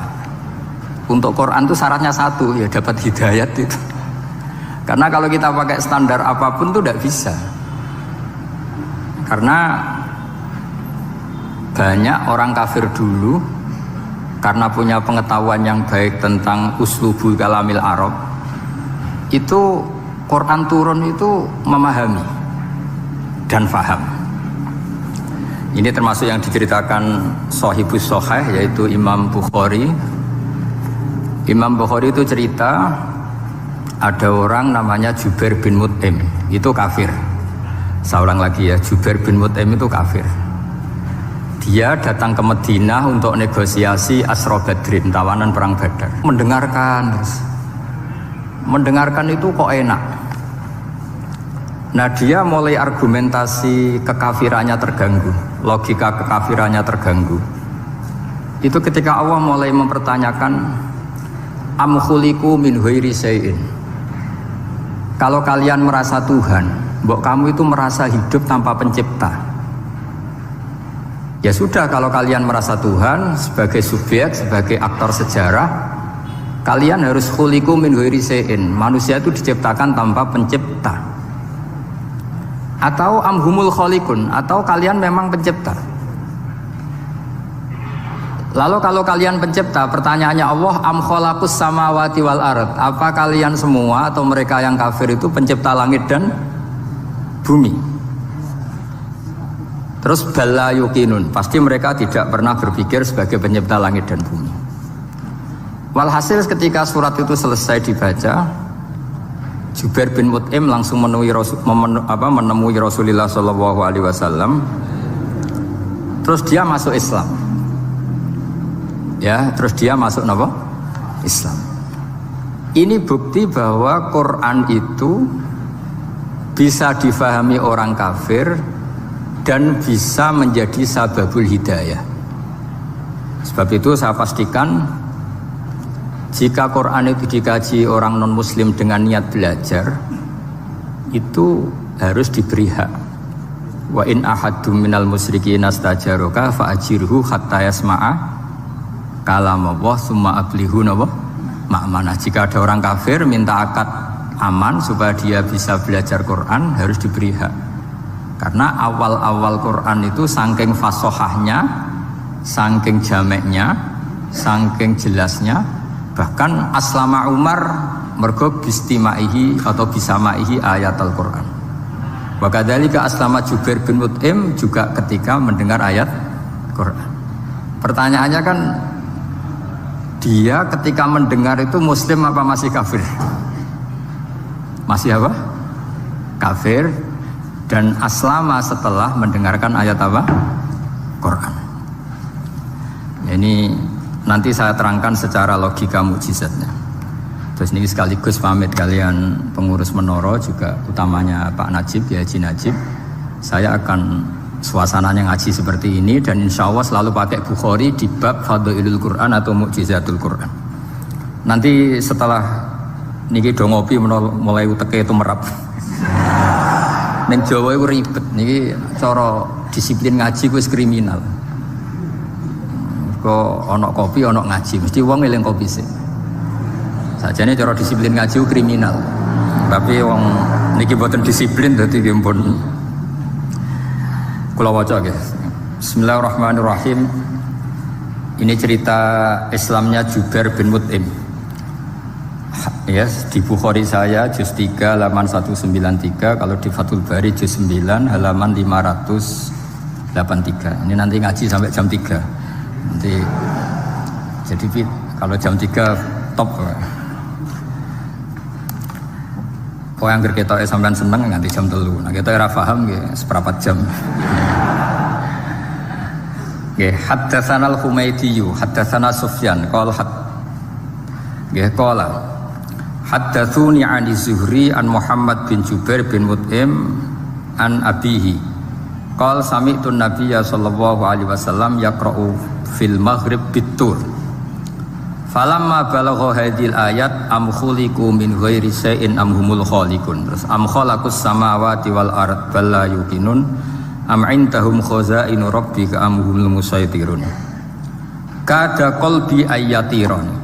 Untuk Quran itu syaratnya satu, ya dapat hidayat itu. Karena kalau kita pakai standar apapun itu tidak bisa. Karena banyak orang kafir dulu karena punya pengetahuan yang baik tentang uslubul kalamil Arab, itu Quran turun itu memahami. dan faham. Ini termasuk yang diceritakan Shahihus Shahih, yaitu Imam Bukhari. Imam Bukhari itu cerita ada orang namanya Jubair bin Mut'im, itu kafir. Saya ulang lagi ya, Jubair bin Mut'im itu kafir. Dia datang ke Madinah untuk negosiasi Asra Badrin, tawanan perang Badar. Mendengarkan itu kok enak. Nah, dia mulai argumentasi kekafirannya terganggu, logika kekafirannya terganggu. Itu ketika Allah mulai mempertanyakan am khuliqu min ghairi syai'in. Kalau kalian merasa Tuhan, mbok kamu itu merasa hidup tanpa pencipta. Ya sudah, kalau kalian merasa Tuhan sebagai subjek, sebagai aktor sejarah, kalian harus khuliqu min ghairi syai'in. Manusia itu diciptakan tanpa pencipta. Atau amhumul khaliqun, atau kalian memang pencipta. Lalu kalau kalian pencipta, pertanyaannya Allah, am khalaqus samawati wal ard, apa kalian semua atau mereka yang kafir itu pencipta langit dan bumi? Terus bala yuqinun, pasti mereka tidak pernah berpikir sebagai pencipta langit dan bumi. Walhasil ketika surat itu selesai dibaca, Jubair bin Mut'im langsung menemui Rasulullah SAW. Terus dia masuk Islam. Ya, terus dia masuk apa? Islam. Ini bukti bahwa Quran itu bisa difahami orang kafir dan bisa menjadi sababul hidayah. Sebab itu saya pastikan jika Quran itu dikaji orang non-muslim dengan niat belajar, itu harus diberi hak. Wa in ahadum minal musyrikin astajaroka fa'ajirhu hatta yasma'a kalam Allah summa ablihu ma'manah. Jika ada orang kafir minta akad aman supaya dia bisa belajar Quran, harus diberi hak. Karena awal-awal Quran itu saking fasohahnya, saking jameknya, saking jelasnya, bahkan aslama Umar mergo bistimaihi atau bisamaihi ayat Al-Quran. Wa kadzalika aslama Jubair bin Mut'im juga ketika mendengar ayat Quran. Pertanyaannya kan, dia ketika mendengar itu muslim apa masih kafir? Masih apa? Kafir. Dan aslama setelah mendengarkan ayat apa? Quran. Ini nanti saya terangkan secara logika mukjizatnya. Terus ini sekaligus pamit kalian pengurus Menara, juga utamanya Pak Najib, ya Haji Najib. Saya akan suasananya ngaji seperti ini dan insya Allah selalu pakai Bukhari di bab Fadhailul Quran atau Mukjizatul Quran. Nanti setelah niki do ngopi mulai uteke itu merap. Ning Jawa itu ribet, niki cara disiplin ngaji wis kriminal. Kok ono kopi ono ngaji, mesti wong eling kopi sih. Sajane cara disiplin ngaji kriminal. Tapi wong niki boten disiplin dadi nggih pun kula waca nggih. Bismillahirrahmanirrahim. Ini cerita Islamnya Jubair bin Mut'im. Yes, di Bukhari saya juz 3 halaman 193, kalau di Fathul Bari juz 9 halaman 583. Ini nanti ngaji sampai jam 3. Nanti jadi kalau jam 3 top. Kok yang kita sampean seneng nganti jam 3. Nah kita ora paham nggih seperempat jam. Nggih, haddatsana al-Humaydi, haddatsana Sufyan, qala haddatsuni 'ani Zuhri an Muhammad bin Jubair bin Mut'im an abihi. Qala sami'tu an-nabiyya sallallahu alaihi wasallam yaqra'u fil maghrib bitur. Falamma balagha hadhil ayat am khuliqu min ghairi syai'in am humul khaliqun. Terus am khalaqus samawati wal ard bal la yuqinun am indahum khazainu rabbika am humul musaytirun. Kada qalbi ayatiron.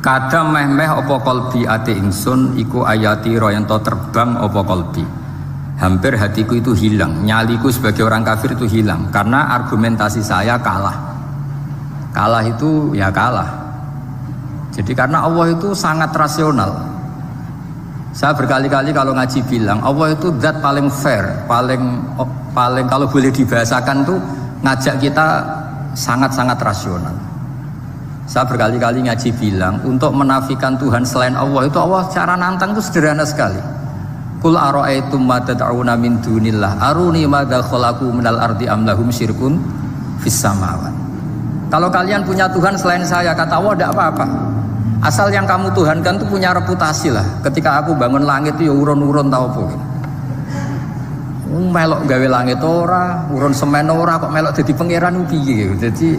Kada meh-meh apa qalbi ati ingsun iku ayatiro yang to terbang apa qalbi. Hampir hatiku itu hilang, nyaliku sebagai orang kafir itu hilang karena argumentasi saya kalah. Kalah itu ya kalah. Jadi karena Allah itu sangat rasional. Saya berkali-kali kalau ngaji bilang Allah itu zat paling fair, paling kalau boleh dibahasakan tuh ngajak kita sangat-sangat rasional. Saya berkali-kali ngaji bilang untuk menafikan Tuhan selain Allah itu Allah cara nantang itu sederhana sekali. Qul ara'aytum ma tad'una min dunillah aruni madza khalaqu minal ardi am lahum syirkun fis samawati. Kalau kalian punya Tuhan selain saya, kata Allah, tidak apa-apa. Asal yang kamu tuhankan itu punya reputasi lah. Ketika aku bangun langit itu ya urun-urun tau apa. Melok gawe langit ora, urun semen ora, kok melok jadi pangeran piye. Jadi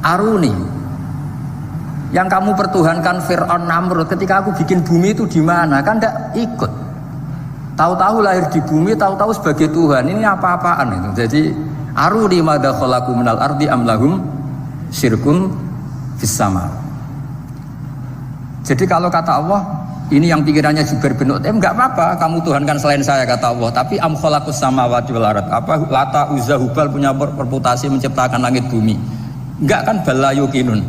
aruni. Yang kamu pertuhankan Fir'aun Namrud, ketika aku bikin bumi itu di mana? Kan tidak ikut. Tahu-tahu lahir di bumi, tahu-tahu sebagai Tuhan. Ini apa-apaan itu. Jadi aruni madza khalaqu minal ardi am lahum syirkun fis sama. Jadi kalau kata Allah, ini yang pikirannya Jubair bin Mut'im, enggak apa-apa kamu tuhankan selain saya, kata Allah. Tapi am khalaqus samawati wal ard. Apa Lata Uzza Hubal punya reputasi menciptakan langit bumi? Enggak kan, bala yuqinun.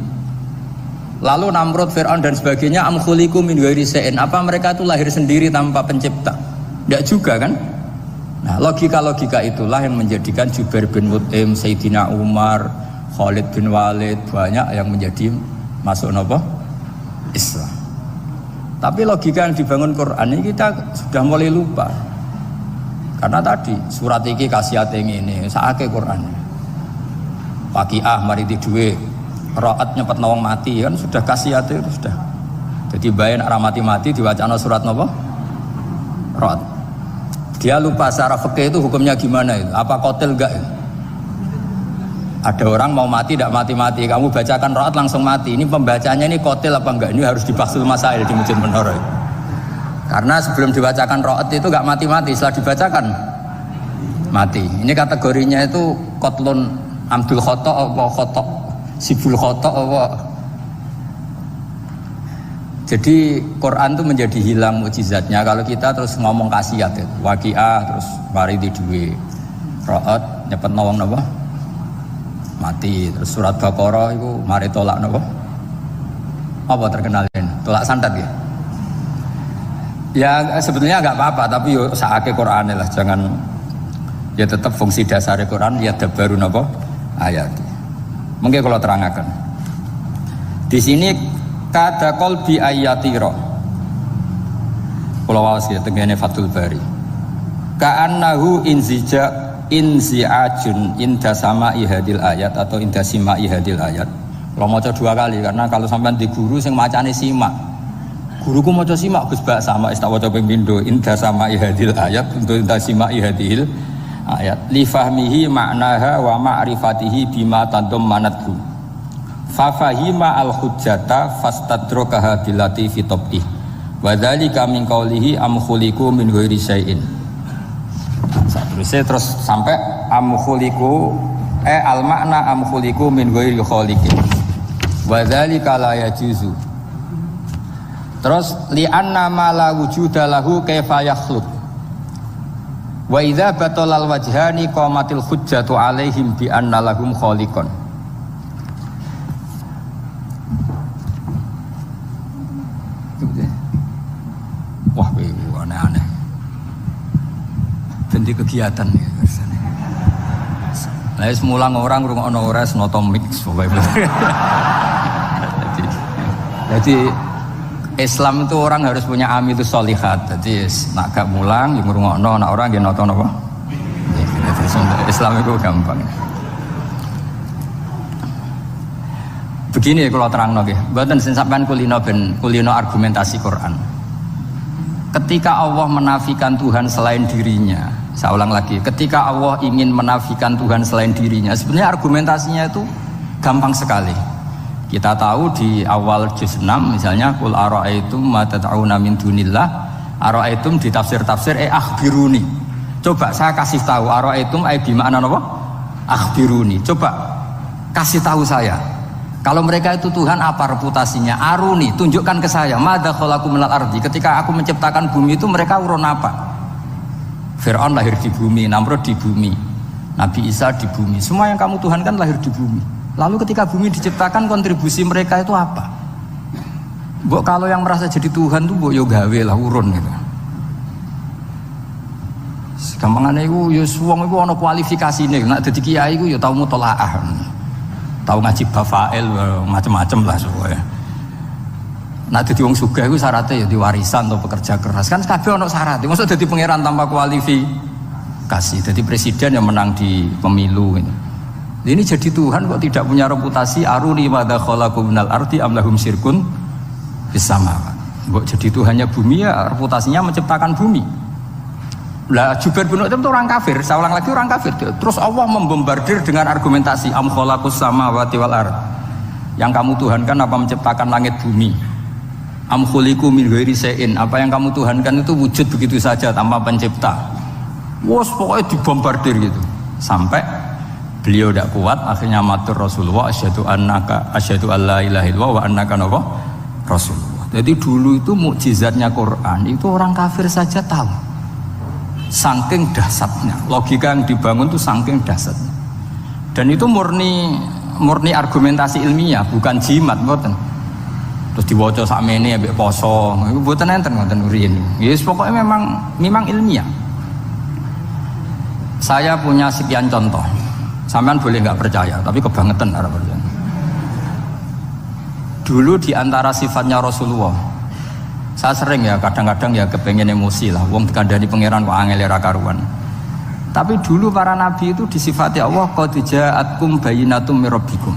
Lalu Namrud, Fir'aun dan sebagainya am khuliqu min ghairi syai'in. Apa mereka itu lahir sendiri tanpa pencipta? Enggak juga kan? Nah, logika-logika itulah yang menjadikan Jubair bin Mut'im, Sayyidina Umar, Khalid bin Walid, banyak yang menjadi masuk napa? Islam. Tapi logika yang dibangun Quran ini kita sudah mulai lupa. Karena tadi surat iki kasihat ini saake Quran. Waqiah mari di duwe, Ra'at nyepet nawang mati kan sudah kasihat itu sudah. Jadi bayan arah mati-mati diwacana surat napa? Ra'at. Dia lupa secara fikih itu hukumnya gimana itu? Apa qatil enggak itu? Ada orang mau mati tidak mati-mati, kamu bacakan Ra'at langsung mati. Ini pembacanya ini qatil apa enggak? Ini harus dibahsul masail di Masjid Menara. Karena sebelum dibacakan Ra'at itu enggak mati-mati, setelah dibacakan mati. Ini kategorinya itu qatlun amdul khata apa khata sibul khata apa. Jadi Quran itu menjadi hilang mukjizatnya kalau kita terus ngomong kasiat itu. Waqiah terus mari di duwe. Ra'at nyepet nawang napa? Mati. Terus surat Baqarah itu mari tolak napa? Apa terkenalin? Tolak santet ya? Ya sebetulnya enggak apa-apa, tapi yo saake Qur'ane lah, jangan ya tetap fungsi dasar Quran ya dabaru napa? Ayat. Mungkin kalau terangkan. Di sini kada qalbi ayatira. Kalau waos ya tengene Fathul Bari. Ka'annahu inzi'ajun inda sama'i hadil ayat atau inda sima'i hadil ayat. Kalau maca dua kali karena kalau sampean di guru sing macane simak. Guruku maca simak Gus Bak sama tak waca ping pindho inda sama'i hadil ayat untuk inda sima'i hadil ayat li fahmihi ma'naha wa ma'rifatihi bima tadammanathu. Fa fahima al hujjata fastadrakaha billati fi tabih. Wa dzalika min qaulihi am khuliqu min ghairi syai'in. Terus sampai amkhuliku al makna amkhuliku min ghairi khaliqin wa dzalika la yajuzu. Terus li anna ma la wujuda lahu kaifa yakhluq wa idza batalal wajhani qamatil hujjatu alaihim bi anna lahum khaliqan. Wah, aneh-aneh. Ganti kegiatan ya. Lah semula orang ngrungokno ora noto mix pokoke. Jadi Islam itu orang harus punya amilus sholihat. Jadi nak gak mulang yang ngrungokno, nak orang nggih noto napa? Islam itu gampang. Begini kalau terangno nggih, mboten sing sampean kulino argumentasi Quran. Ketika Allah menafikan Tuhan selain dirinya, saya ulang lagi, ketika Allah ingin menafikan Tuhan selain dirinya, sebenarnya argumentasinya itu gampang sekali. Kita tahu di awal juz 6 misalnya qul ara'aitum ma tad'una min dunillah, ara'aitum di tafsir-tafsir akhbiruni. Coba saya kasih tahu ara'aitum ai bi makna apa? Akhbiruni. Coba kasih tahu saya. Kalau mereka itu Tuhan apa reputasinya? Aruni, tunjukkan ke saya. Madza khalaqu minal ardi. Ketika aku menciptakan bumi itu mereka urun apa? Fir'aun lahir di bumi, Namrud di bumi, Nabi Isa di bumi. Semua yang kamu tuhankan lahir di bumi. Lalu ketika bumi diciptakan kontribusi mereka itu apa? Mbok kalau yang merasa jadi Tuhan tuh mbok yo gawe lah urun gitu. Gampangane iku ya wong iku ana kualifikasine. Nek dadi kiai iku ya tau mutolaah. Tau ngaji bafail macam-macam lah soalnya. Nek dadi wong sugih iku syaratnya ya diwarisan atau pekerja keras. Kan kabeh ana syarat. Mosok dadi pangeran tanpa kualifikasi. Dadi presiden yang menang di pemilu ini. Ini jadi Tuhan kok tidak punya reputasi aruni madza khalaqu minal ardi am lahum syirkun fis samawat. Kok jadi Tuhannya bumi ya reputasinya menciptakan bumi. Lah Jubair bin Mut'im itu orang kafir, saya ulang lagi orang kafir. Terus Allah membombardir dengan argumentasi am khalaqus samawati wal ard. Yang kamu tuhankan apa menciptakan langit bumi? Am khuliqu min ghairi syai'in, apa yang kamu tuhankan itu wujud begitu saja tanpa pencipta. Wos pokoknya dibombardir gitu. Sampai beliau tidak kuat akhirnya matur Rasulullah asyhadu alla ilaha illallah wa annaka rasulullah. Jadi dulu itu mukjizatnya Quran itu orang kafir saja tahu. Saking dahsyatnya, logika yang dibangun itu saking dahsyatnya. Dan itu murni argumentasi ilmiah, bukan jimat, mboten. Terus diwaca sakmene ambek poso, iku mboten enten ngoten riyen. Yes, pokoknya memang ilmiah. Saya punya sekian contoh. Sampean boleh nggak percaya, tapi kebangetan arep percaya. Dulu di antara sifatnya Rasulullah, saya sering ya kadang-kadang ya kepengen emosi lah, wong dikandani pangeran kok angel ra karuan. Tapi dulu para nabi itu disifati Allah qad ja'atkum bayyinatum mir rabbikum.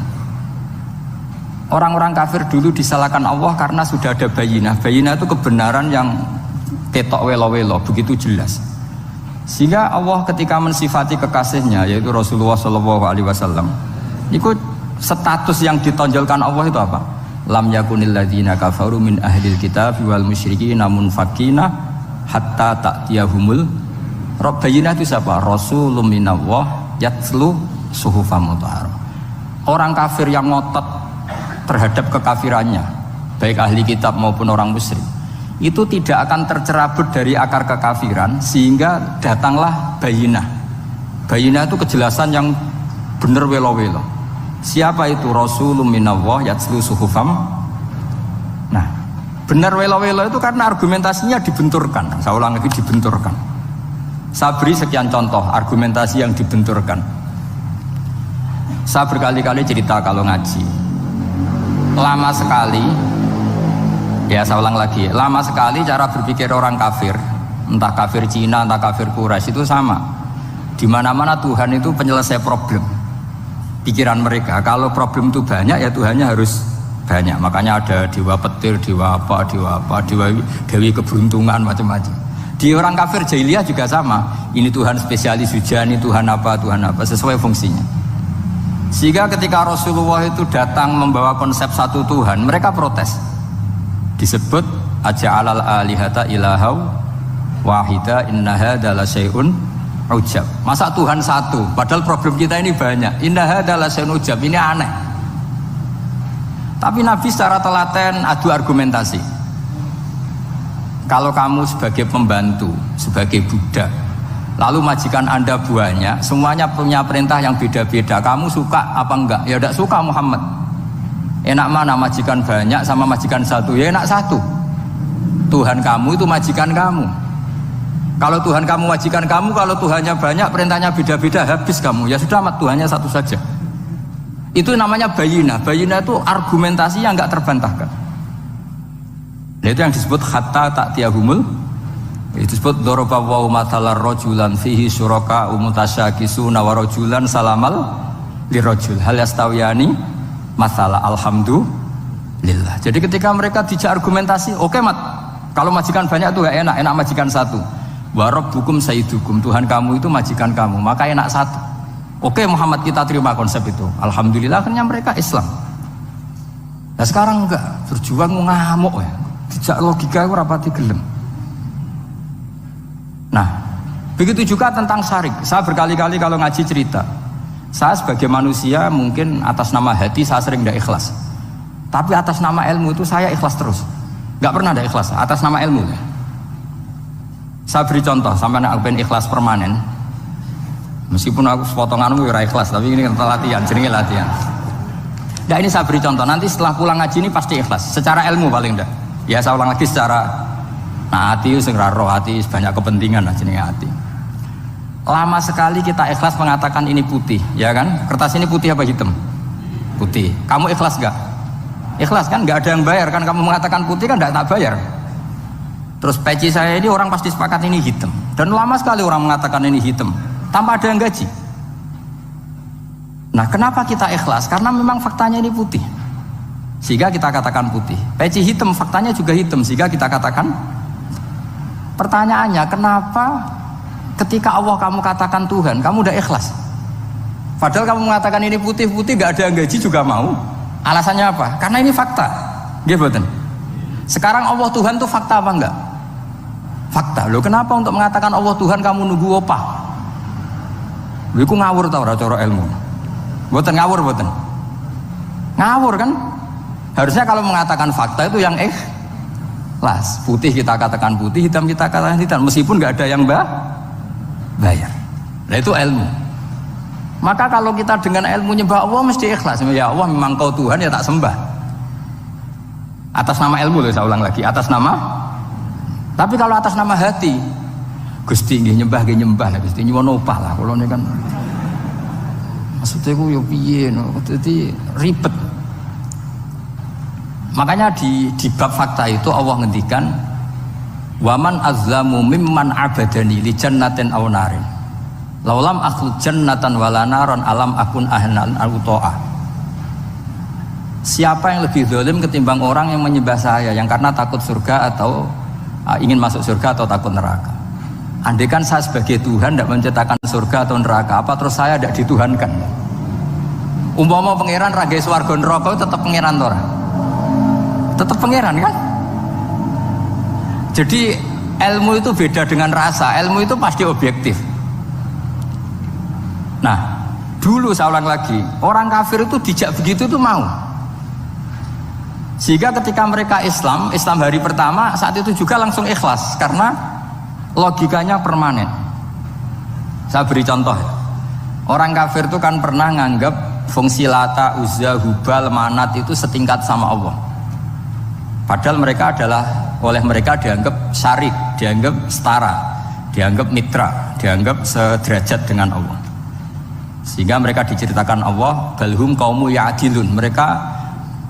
Orang-orang kafir dulu disalahkan Allah karena sudah ada bayinah. Bayinah itu kebenaran yang ketok welo-welo, begitu jelas. Sehingga Allah ketika mensifati kekasihnya yaitu Rasulullah SAW, itu status yang ditonjolkan Allah itu apa? Lam yakunil ladzina kafaru min ahlil kitab wal musyrikin munfakina hatta ta'tiyahumul rabbayina. Itu siapa? Rasulun minallah yatlu suhufam mutahharah. Orang kafir yang ngotot terhadap kekafirannya, baik ahli kitab maupun orang musyrik, itu tidak akan tercerabut dari akar kekafiran sehingga datanglah bayinah. Bayinah itu kejelasan yang benar welo-welo. Siapa itu? Rasulun minallah yatslu suhufam. Nah, benar welo-welo itu karena argumentasinya dibenturkan. Saya ulang lagi, dibenturkan. Saya beri sekian contoh argumentasi yang dibenturkan. Saya berkali-kali cerita kalau ngaji. Lama sekali, ya saya ulang lagi, lama sekali cara berpikir orang kafir, entah kafir Cina, entah kafir Quraisy itu sama. Di mana-mana Tuhan itu penyelesai problem. Pikiran mereka, kalau problem itu banyak ya Tuhannya harus banyak. Makanya ada dewa petir, dewa dewi keberuntungan, macam-macam. Di orang kafir jahiliyah juga sama. Ini Tuhan spesialis hujan, ini Tuhan apa, sesuai fungsinya. Sehingga ketika Rasulullah itu datang membawa konsep satu Tuhan, mereka protes. Disebut aja'alal alihata ilahau wahida inna hadza la syai'un ujab. Masa Tuhan satu, padahal problem kita ini banyak. Inna hadza la syai'un ujab, ini aneh. Tapi Nabi secara telaten adu argumentasi. Kalau kamu sebagai pembantu, sebagai budak, lalu majikan Anda banyak, semuanya punya perintah yang beda-beda. Kamu suka apa enggak? Ya tidak suka Muhammad. Enak mana majikan banyak sama majikan satu? Ya enak satu. Tuhan kamu itu majikan kamu. Kalau Tuhan kamu majikan kamu, kalau Tuhannya banyak, perintahnya beda-beda, habis kamu. Ya sudah, Tuhannya satu saja. Itu namanya bayinah. Bayinah itu argumentasi yang enggak terbantahkan. Nah, itu yang disebut hatta ta'tiyahumul. Itu disebut daraba wa mathalar rajulan fihi syuraka umutasyakisuna wa rajulan salamal lirajul hal yastawiyani masalah alhamdulillah. Jadi ketika mereka dijak argumentasi, oke Mat, kalau majikan banyak tuh gak enak, enak majikan satu. Wa rabbukum sayyidukum, Tuhan kamu itu majikan kamu, maka enak satu. Oke Muhammad, kita terima konsep itu. Alhamdulillah akhirnya mereka Islam. Nah sekarang enggak, berjuang ngamuk ya. Dijak logika itu rapati gelem. Nah, begitu juga tentang syirik. Saya berkali-kali kalau ngaji cerita, saya sebagai manusia mungkin atas nama hati saya sering tidak ikhlas. Tapi atas nama ilmu itu saya ikhlas terus. Nggak pernah tidak ikhlas atas nama ilmu. Saya beri contoh, sampai aku pengen ikhlas permanen. Meskipun aku sepotonganmu ya ikhlas, tapi ini latihan, jenenge latihan. Nah ini saya beri contoh, nanti setelah pulang ngaji ini pasti ikhlas. Secara ilmu paling enggak. Ya saya ulang lagi secara, nah hati itu segera roh, hati banyak kepentingan lah jenenge hati. lama sekali kita ikhlas mengatakan ini putih, ya kan? Kertas ini putih apa hitam? Putih. Kamu ikhlas gak? Ikhlas kan? Gak ada yang bayar kan? Kamu mengatakan putih kan gak tak bayar. Terus peci saya ini orang pasti sepakat ini hitam. Dan lama sekali orang mengatakan ini hitam tanpa ada yang gaji. Nah, kenapa kita ikhlas? Karena memang faktanya ini putih, sehingga kita katakan putih. Peci hitam, faktanya juga hitam, sehingga kita katakan. Pertanyaannya, kenapa ketika Allah kamu katakan Tuhan, kamu udah ikhlas? Padahal kamu mengatakan ini putih-putih, gak ada yang gaji juga mau. Alasannya apa? Karena ini fakta. Gitu. Sekarang Allah Tuhan itu fakta apa enggak? Fakta. Loh, kenapa untuk mengatakan Allah Tuhan kamu nunggu opah? Lho, iku ngawur tau ora cara ilmu. Mboten ngawur mboten. Ngawur kan? Harusnya kalau mengatakan fakta itu yang ikhlas. Putih kita katakan putih, hitam kita katakan hitam, meskipun nggak ada yang bayar. Nah, itu ilmu. Maka kalau kita dengan ilmu nyembah Allah mesti ikhlas. Ya Allah, memang Kau Tuhan, ya tak sembah. Atas nama ilmu loh, saya ulang lagi, atas nama. Tapi kalau atas nama hati, Gusti nggih nyembah lah, Gusti nyuwun opah lah, kula niku kan. Maksudnya ku yo piye no, dadi ribet. Makanya di bab fakta itu Allah ngendikan, waman azlamu mimman abadani li jannatin aw narin. Laulam akhluq jannatan wala naron alam akun ahlan al-ta'ah. Siapa yang lebih zalim ketimbang orang yang menyembah saya, yang karena takut surga atau ingin masuk surga atau takut neraka? Andai kan saya sebagai Tuhan tidak menciptakan surga atau neraka, apa terus saya tidak dituhankan? Umpama pangeran raga swarga neraka tetap pangeran toh? Tetap pangeran kan? Jadi ilmu itu beda dengan rasa. Ilmu itu pasti objektif. Nah, dulu saya ulang lagi, orang kafir itu dijak begitu itu mau. Sehingga ketika mereka Islam hari pertama saat itu juga langsung ikhlas karena logikanya permanen. Saya beri contoh ya. Orang kafir itu kan pernah nganggap fungsi Lata, Uzza, Hubal, Manat itu setingkat sama Allah. Padahal mereka oleh mereka dianggap syarik, dianggap setara, dianggap mitra, dianggap sederajat dengan Allah. Sehingga mereka diceritakan Allah, balhum qaumu ya'dilun. Mereka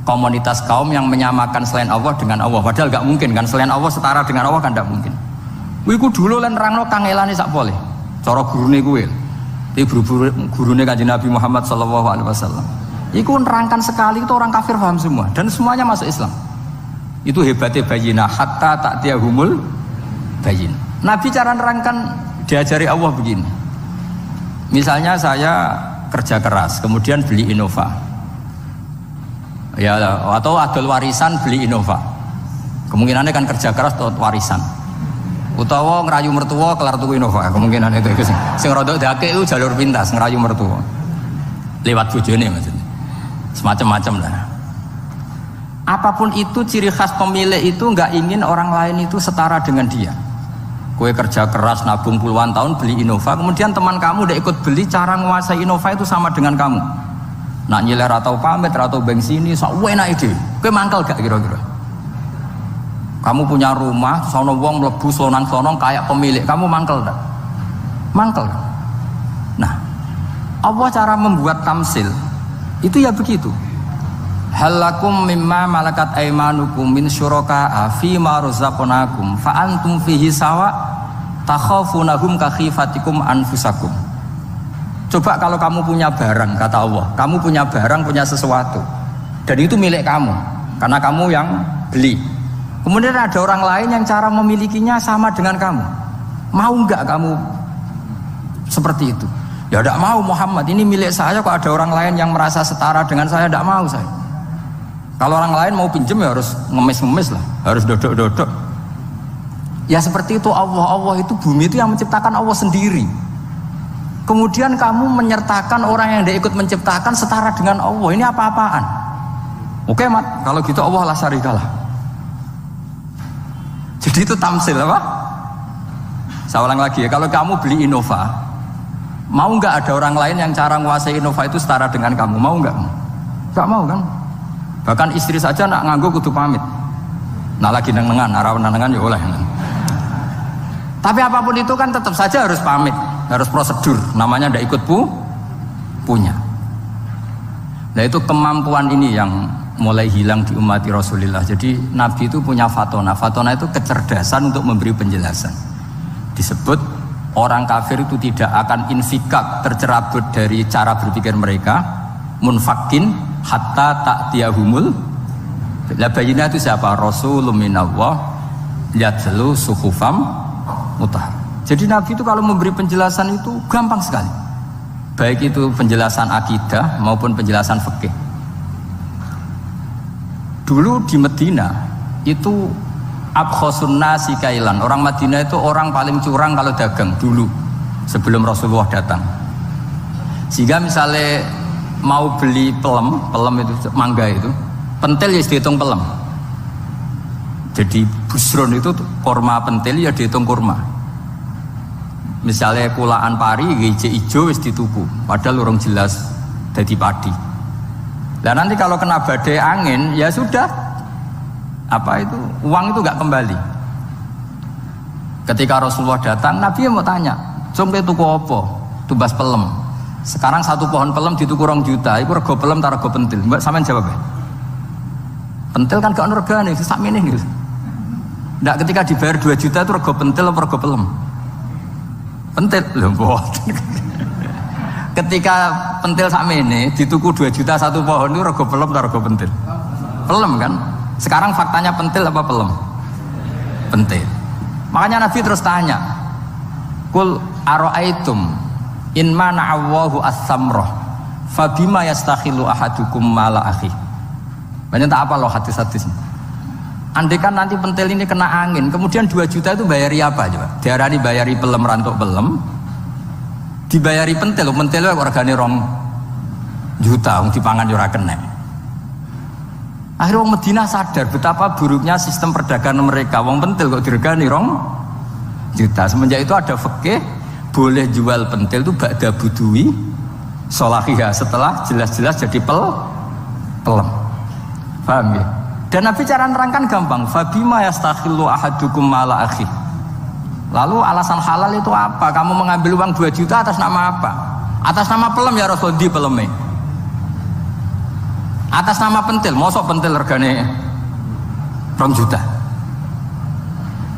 komunitas kaum yang menyamakan selain Allah dengan Allah. Padahal gak mungkin kan, selain Allah setara dengan Allah kan gak mungkin. Wiku dulu lan nerangno kangelane sak pole. Cara gurune kuwi. Iki gurune Kanjeng Nabi Muhammad sallallahu alaihi wasallam. Iku nerangkan sekali itu orang kafir paham semua dan semuanya masuk Islam. Itu hebatnya bayinah hatta ta'tiyahumul bayin. Nabi cara nerangkan diajari Allah begini. Misalnya saya kerja keras, kemudian beli Innova. Ya, atau adol warisan beli Innova. Kemungkinannya kan kerja keras atau warisan. Utawa ngerayu mertua kelar tuku Innova, kemungkinan itu sing rodok dake itu jalur pintas ngerayu mertua lewat bojone maksudnya, semacam-macam lah. Apapun itu ciri khas pemilik itu nggak ingin orang lain itu setara dengan dia. Kue kerja keras nabung puluhan tahun beli Innova, kemudian teman kamu udah ikut beli, cara menguasai Innova itu sama dengan kamu. Nak nyiler atau pamit atau bensini, sok enak ide. Kue mangkel gak kira-kira? Kamu punya rumah, sono wong mlebu slonang-slonong kayak pemilik, kamu mangkel tak? Mangkel. Nah, Allah cara membuat tamsil itu ya begitu. Halakum mimma malakat aimanukum min syuraka'a fi ma razaqnakum fa antum fihi sawa takhafunahum ka khifatikum anfusakum. Coba kalau kamu punya barang, kata Allah, kamu punya barang, punya sesuatu dan itu milik kamu karena kamu yang beli. Kemudian ada orang lain yang cara memilikinya sama dengan kamu. Mau nggak kamu seperti itu? Ya tidak mau Muhammad, ini milik saya kok ada orang lain yang merasa setara dengan saya, tidak mau saya. Kalau orang lain mau pinjam ya harus ngemis-ngemis lah, harus dodok-dodok. Ya seperti itu Allah itu bumi itu yang menciptakan Allah sendiri. Kemudian kamu menyertakan orang yang dia ikut menciptakan setara dengan Allah, ini apa-apaan? Oke mat, kalau gitu Allah la syarikalah. Jadi itu tamsil apa? Saya ulang lagi ya, kalau kamu beli Innova, mau nggak ada orang lain yang cara menguasai Innova itu setara dengan kamu? Mau nggak? Nggak mau kan? Bahkan istri saja nak nganggo kudu pamit. Nah lagi nengan, arah nengan ya oleh. Tapi apapun itu kan tetap saja harus pamit. harus prosedur, namanya ndak ikut punya. Nah itu kemampuan ini yang mulai hilang di umat Rasulullah. Jadi Nabi itu punya fatona. Fatona itu kecerdasan untuk memberi penjelasan. Disebut orang kafir itu tidak akan infikak, tercerabut dari cara berpikir mereka, munfakin hatta ta'tiyahumul. La bayina itu siapa? Rasulun minallah yatlu suhufam mutahhar. Jadi Nabi itu kalau memberi penjelasan itu gampang sekali. Baik itu penjelasan akidah maupun penjelasan fikih. Dulu di Medina itu abkhosun nasi kailan. Orang Madinah itu orang paling curang kalau dagang dulu sebelum Rasulullah datang. Sehingga misalnya mau beli pelem itu mangga itu, pentil ya dihitung pelem. Jadi busron itu kurma pentil ya dihitung kurma. Misalnya kulaan pari hijau ijo wis dituku, padahal urung jelas jadi padi. Dan nanti kalau kena badai angin ya sudah, apa itu uang itu nggak kembali. Ketika Rasulullah datang, Nabi mau tanya, "Cung tuku apa?" Tumbas pelem. Sekarang satu pohon pelem dituku 2 juta, itu rego pelem tar rego pentil. Mbak sampean jawab ya? Pentil kan gak ono regane, sakmene gitu. Ndak ketika dibayar 2 juta itu rego pentil apa rego pelem? Pentil lho mboten. Ketika pentil sakmene dituku 2 juta satu pohon itu rego pelem tar rego pentil? Pelem kan? Sekarang faktanya pentil apa pelem? Pentil. Makanya Nabi terus tanya, "Qul ara'aitum in mana'allahu as-samrah fabima yastakhilu ahadukum mala akhi." Banyak tak apa loh hadis-hadis. Andai kan nanti pentil ini kena angin, kemudian 2 juta itu bayari apa coba? Diarani bayari pelem rantuk pelem, dibayari pentil itu wargane 2 juta, dipangan ora kena. Akhirnya wong Medina sadar betapa buruknya sistem perdagangan mereka. Wong pentil kok diregani 2 juta. Semenjak itu ada fikih boleh jual pentil itu ba'da budui sholahiyah, setelah jelas-jelas jadi pelem. Paham ya? Dan Nabi cara nerangkan gampang. Fabima yastakhillu ahadukum mala akhi. Lalu alasan halal itu apa? Kamu mengambil uang 2 juta atas nama apa? Atas nama pelem ya Rasul, di peleme. Atas nama pentil, mosok pentil regane 2 juta.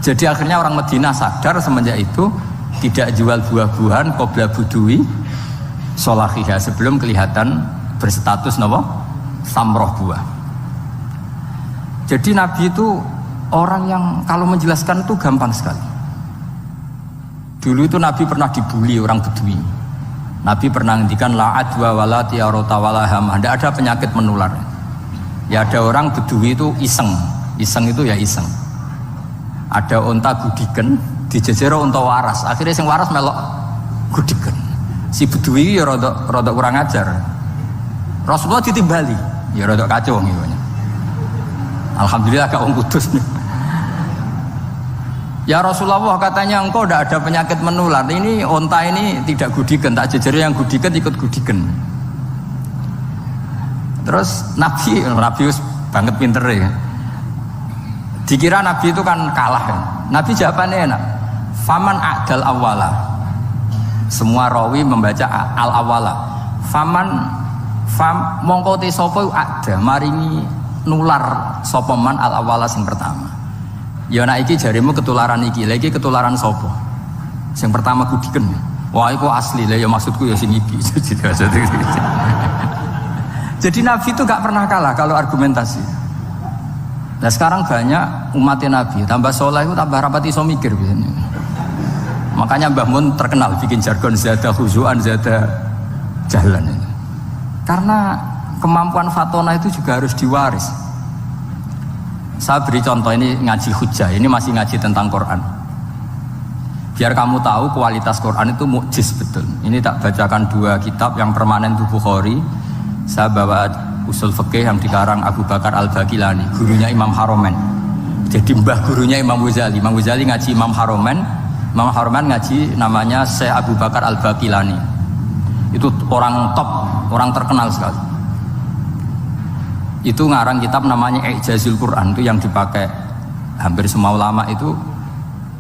Jadi akhirnya orang Madinah sadar semenjak itu tidak jual buah-buahan qobla budui sholahiyah, sebelum kelihatan berstatus napa? Samroh buah. Jadi Nabi itu orang yang kalau menjelaskan itu gampang sekali. Dulu itu Nabi pernah dibully orang Bedui. Nabi pernah ngendikan la adwa wala tiarota wala hamah. Tidak ada penyakit menular. Ya ada orang Bedui itu iseng itu ya iseng. Ada unta gudiken dijejero unta waras. Akhirnya sing waras melok gudiken. Si Bedui ya rada kurang ajar. Rasulullah ditimbali, ya rada kacau gitu. Alhamdulillah gak wong kudus nih. Ya Rasulullah, katanya engkau tidak ada penyakit menular. Ini onta ini tidak gudiken, tak jejeri yang gudiken ikut gudiken. Terus Nabi banget pinter ya. Dikira Nabi itu kan kalah kan. Nabi jawabannya enak. Faman a'dal awwala. Semua rawi membaca al awwala. Mongko te sapa ada maringi nular sapa man al awwala sing pertama. Ya nek iki jarimu ketularan iki, lha iki ketularan sapa? Sing pertama gudiken. Wah iku asli lah ya, maksudku ya sing iki. Jadi Nabi itu gak pernah kalah kalau argumentasi. Nah sekarang banyak umatnya Nabi tambah soleh itu tambah rapati iso mikir biasanya. Makanya Mbah Mun terkenal bikin jargon zada khuzuan zada jalan ini. Karena kemampuan fatona itu juga harus diwaris. Saya beri contoh, ini ngaji hujjah, ini masih ngaji tentang Quran. Biar kamu tahu kualitas Quran itu mukjiz betul. Ini tak bacakan 2 kitab, yang permanen itu Bukhari. Saya bawa usul fikih yang dikarang Abu Bakar Al-Baqilani, gurunya Imam Haromen. Jadi mbah gurunya Imam Ghazali. Imam Ghazali ngaji Imam Haromen, Imam Haromen ngaji namanya Syekh Abu Bakar Al-Baqilani. Itu orang top, orang terkenal sekali. Itu ngarang kitab namanya I'jazul Quran, itu yang dipakai hampir semua ulama itu.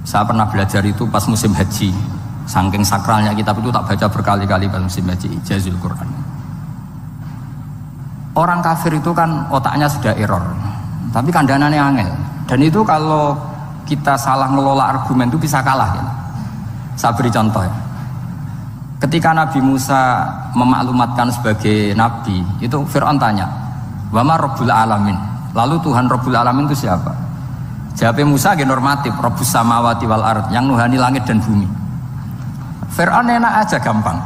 Saya pernah belajar itu pas musim haji Saking sakralnya kitab itu tak baca berkali-kali pas musim baca Ijazul Quran. Orang kafir itu kan otaknya sudah error, tapi kandanannya angel. Dan itu kalau kita salah ngelola argumen itu bisa kalah. Ya. Saya beri contoh. Ya. Ketika Nabi Musa memaklumatkan sebagai nabi, itu Fir'aun tanya, "Wama Rabbul Alamin?" Lalu Tuhan Rabbul Alamin itu siapa? Jawabnya Musa normatif, Rabbus Samawati wal Ard, yang nuhani langit dan bumi. Fir'aun enak aja, gampang.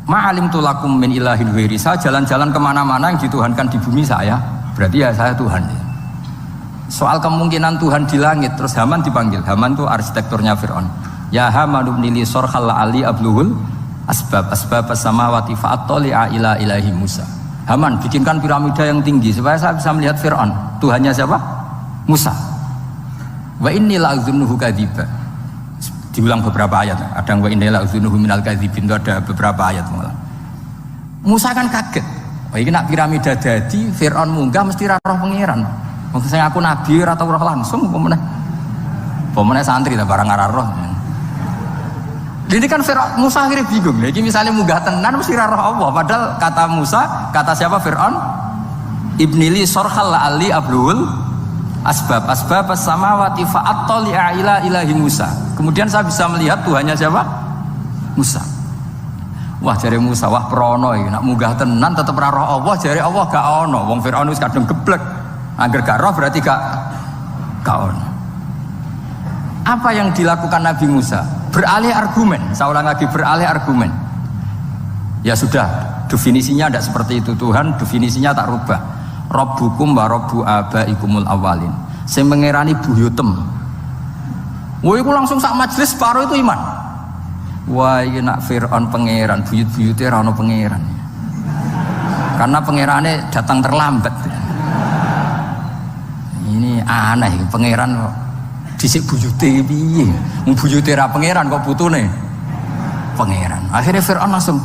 Ma'alimtu lakum min ilahin ghairi. Saya jalan-jalan kemana-mana yang dituhankan di bumi saya, berarti ya saya Tuhan. Soal kemungkinan Tuhan di langit, terus Haman dipanggil. Haman itu arsitekturnya Fir'aun. Ya Haman ibnili sorhal ali abluhul asbab samawati fa'attali'a ila ilahi Musa. Haman, bikinkan piramida yang tinggi supaya saya bisa melihat Fir'aun. Tuhannya siapa? Musa. Wa inni la'adzunuhu kadziba. Diulang beberapa ayat, ada yang wa inni la'adzunuhu minal kadzibin, itu ada beberapa ayat malah. Musa kan kaget. Oh ini nak piramida dadi Fir'aun munggah mesti ra roh pangeran. Wong saya aku nabi ora tau roh langsung pomene santri ta barang ora roh. Jadi kan Fir'aun Musa akhirnya bingung. Lagi misalnya munggah tenan mesti ra roh Allah, padahal kata Musa, kata siapa Fir'aun? Ibnili sorhal ali ablul asbab samawati fa'attali'a ila ilahi Musa. Kemudian saya bisa melihat Tuhannya siapa? Musa. Wah jare Musa, wah prono iki nak munggah tenan tetep ora roh Allah, jare Allah gak ono. Wong Firaun wis kadung geblek. Angger gak roh berarti gak ono. Apa yang dilakukan Nabi Musa? Beralih argumen. Saya ulang lagi, beralih argumen. Ya sudah, definisinya tidak seperti itu. Tuhan definisinya tak rubah. Rabbukum wa rabbu abaikumul awalin. Saya mengerani buyutem. Wah, itu langsung sak majelis separuh itu iman. Wah, ini nak Fir'aun pangeran, buyut-buyutnya rano pangeran. Karena pangerannya datang terlambat. Ini aneh, pangeran disik buyutnya piye? Buyutnya ra pangeran kok putune pangeran. Akhirnya Fir'aun langsung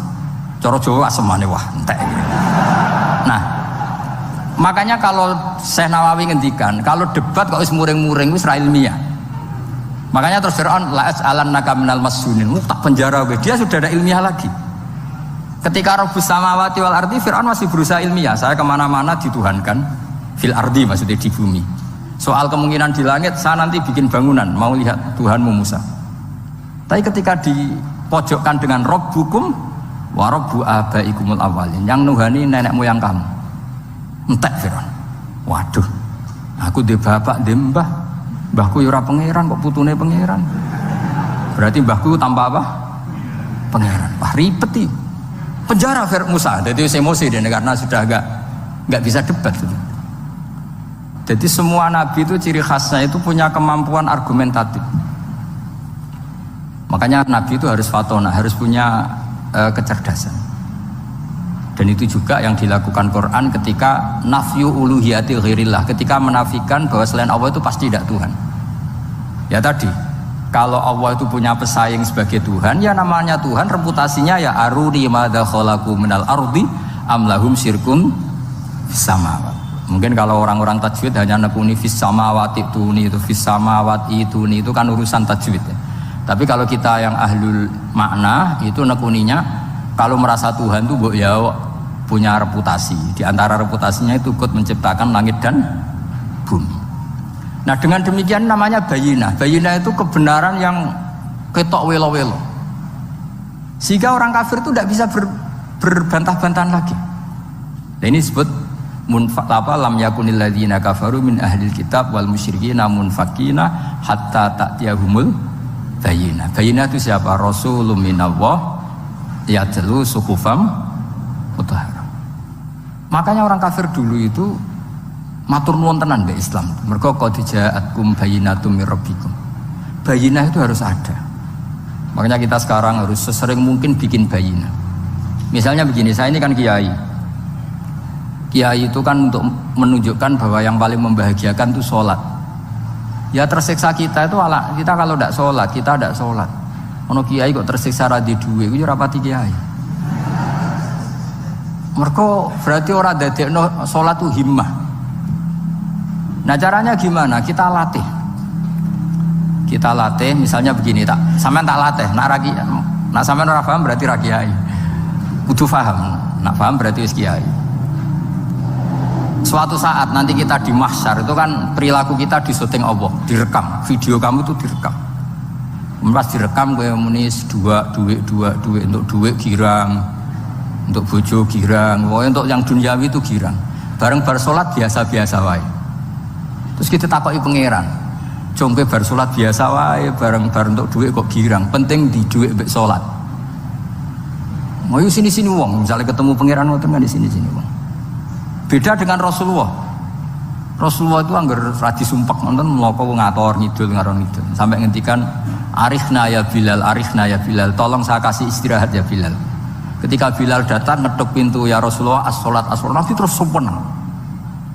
cara Jawa semane wah entek. Nah, makanya kalau Syekh Nawawi ngendikan, kalau debat kok wis muring-muring wis ra ilmiah. Makanya terus Fir'aun la as'alannaka minal masjunin, tak penjara gue. Dia sudah ada ilmiah lagi. Ketika Rabbus Samawati wal Ardi, Fir'aun masih berusaha ilmiah. Saya kemana-mana dituhankan fil ardi, maksudnya di bumi. Soal kemungkinan di langit, saya nanti bikin bangunan mau lihat Tuhanmu Musa. Tapi ketika dipojokkan dengan Rabbukum wa rabbu abaikumul awalin, yang nuhani nenek moyang kamu, entek Fir'aun. Waduh, aku di bapak di mbahku yura pangeran kok putune pangeran. Berarti mbahku tanpa apa? Pangeran. Wah ribet nih. Penjara Musa. Jadi emosi dia karena sudah nggak bisa debat. Jadi semua nabi itu ciri khasnya itu punya kemampuan argumentatif. Makanya nabi itu harus fatona, harus punya kecerdasan. Dan itu juga yang dilakukan Quran ketika nafyu uluhiyati ghairillah, ketika menafikan bahwa selain Allah itu pasti tidak Tuhan. Ya tadi, kalau Allah itu punya pesaing sebagai Tuhan, ya namanya Tuhan, reputasinya ya aruni madza khalaqu minal ardi am lahum syirkun fis samawat. Mungkin kalau orang-orang tajwid hanya nekuni fis samawati itu fis samawati itu kan urusan tajwid ya. Tapi kalau kita yang ahlul makna itu nekuninya kalau merasa Tuhan itu ya punya reputasi. Di antara reputasinya itu ikut menciptakan langit dan bumi. Nah dengan demikian namanya bayinah. Bayinah itu kebenaran yang ketok welo-welo. Sehingga orang kafir itu tidak bisa berbantah-bantahan lagi. Nah ini disebut lam yakunil ladzina kafaru min ahlil kitab wal musyrikina munfakina hatta ta'tiyahumul bayinah. Bayinah itu siapa? Rasulun minallah yatlu suhufam mutahharah. Makanya orang kafir dulu itu matur nuwun tenan mbek Islam. Mergo qad ja'atkum bayyinatum mir rabbikum. Bayinah itu harus ada. Makanya kita sekarang harus sesering mungkin bikin bayinah. Misalnya begini, saya ini kan kiai. Kiai itu kan untuk menunjukkan bahwa yang paling membahagiakan itu sholat. Ya tersiksa kita itu kita kalau tidak sholat, kita tidak sholat. Ono kiai kok tersiksa radhi duwe, itu rapati kiai. Mereka berarti orang dadekno sholat itu himmah. Nah caranya gimana? Kita latih. Kita latih, misalnya begini, sampean tak latih, nak sampean ora paham berarti ra kiai. Kudu paham, nak paham berarti wis kiai. Suatu saat nanti kita di mahsyar itu kan perilaku kita disuting Allah, direkam, video kamu itu direkam. Pas direkam kowe muni duit untuk duit girang, untuk bojo girang, pokoknya untuk yang duniawi itu girang. Bareng bar salat biasa-biasa wae. Terus kita takoki pangeran, jongke bar salat biasa wae, bareng untuk duit kok girang. Penting di duit mbek salat. Mau sini-sini wong, misalnya ketemu pangeran ngoten kan di sini-sini wong. Beda dengan Rasulullah. Rasulullah itu anggar radi sumpek nonton mloko ngator ngidul ngaron ngidul sampai ngendikan arifna ya Bilal, tolong saya kasih istirahat ya Bilal. Ketika Bilal datang ngetuk pintu, ya Rasulullah as-sholat, Nabi terus sempurna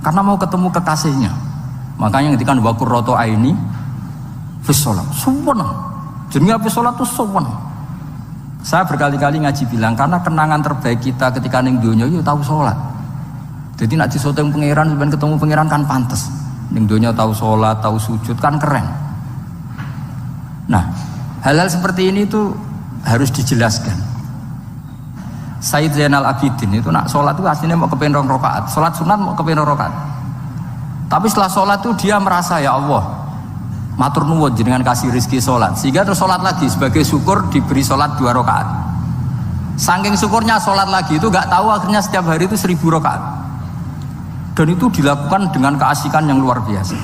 karena mau ketemu kekasihnya. Makanya ngendikan wa qurratu aini fis sholat, sempurna. Jenenge habis sholat itu sempurna. Saya berkali-kali ngaji bilang karena kenangan terbaik kita ketika ning donya yo tahu sholat. Jadi nak disoteng pangeran, sebenarnya ketemu pangeran kan pantas. Ning donya tahu sholat, tahu sujud kan keren. Nah, hal-hal seperti ini tuh harus dijelaskan. Sayyid Zainal Abidin itu nak sholat itu aslinya mau kepengen 2 rakaat, sholat sunat mau kepengen 2 rakaat. Tapi setelah sholat tuh dia merasa ya Allah, matur nuwun jenengan kasih rezeki sholat, sehingga terus sholat lagi sebagai syukur diberi sholat 2 rakaat. Saking syukurnya sholat lagi itu gak tahu akhirnya setiap hari itu 1000 rakaat. Dan itu dilakukan dengan keasikan yang luar biasa.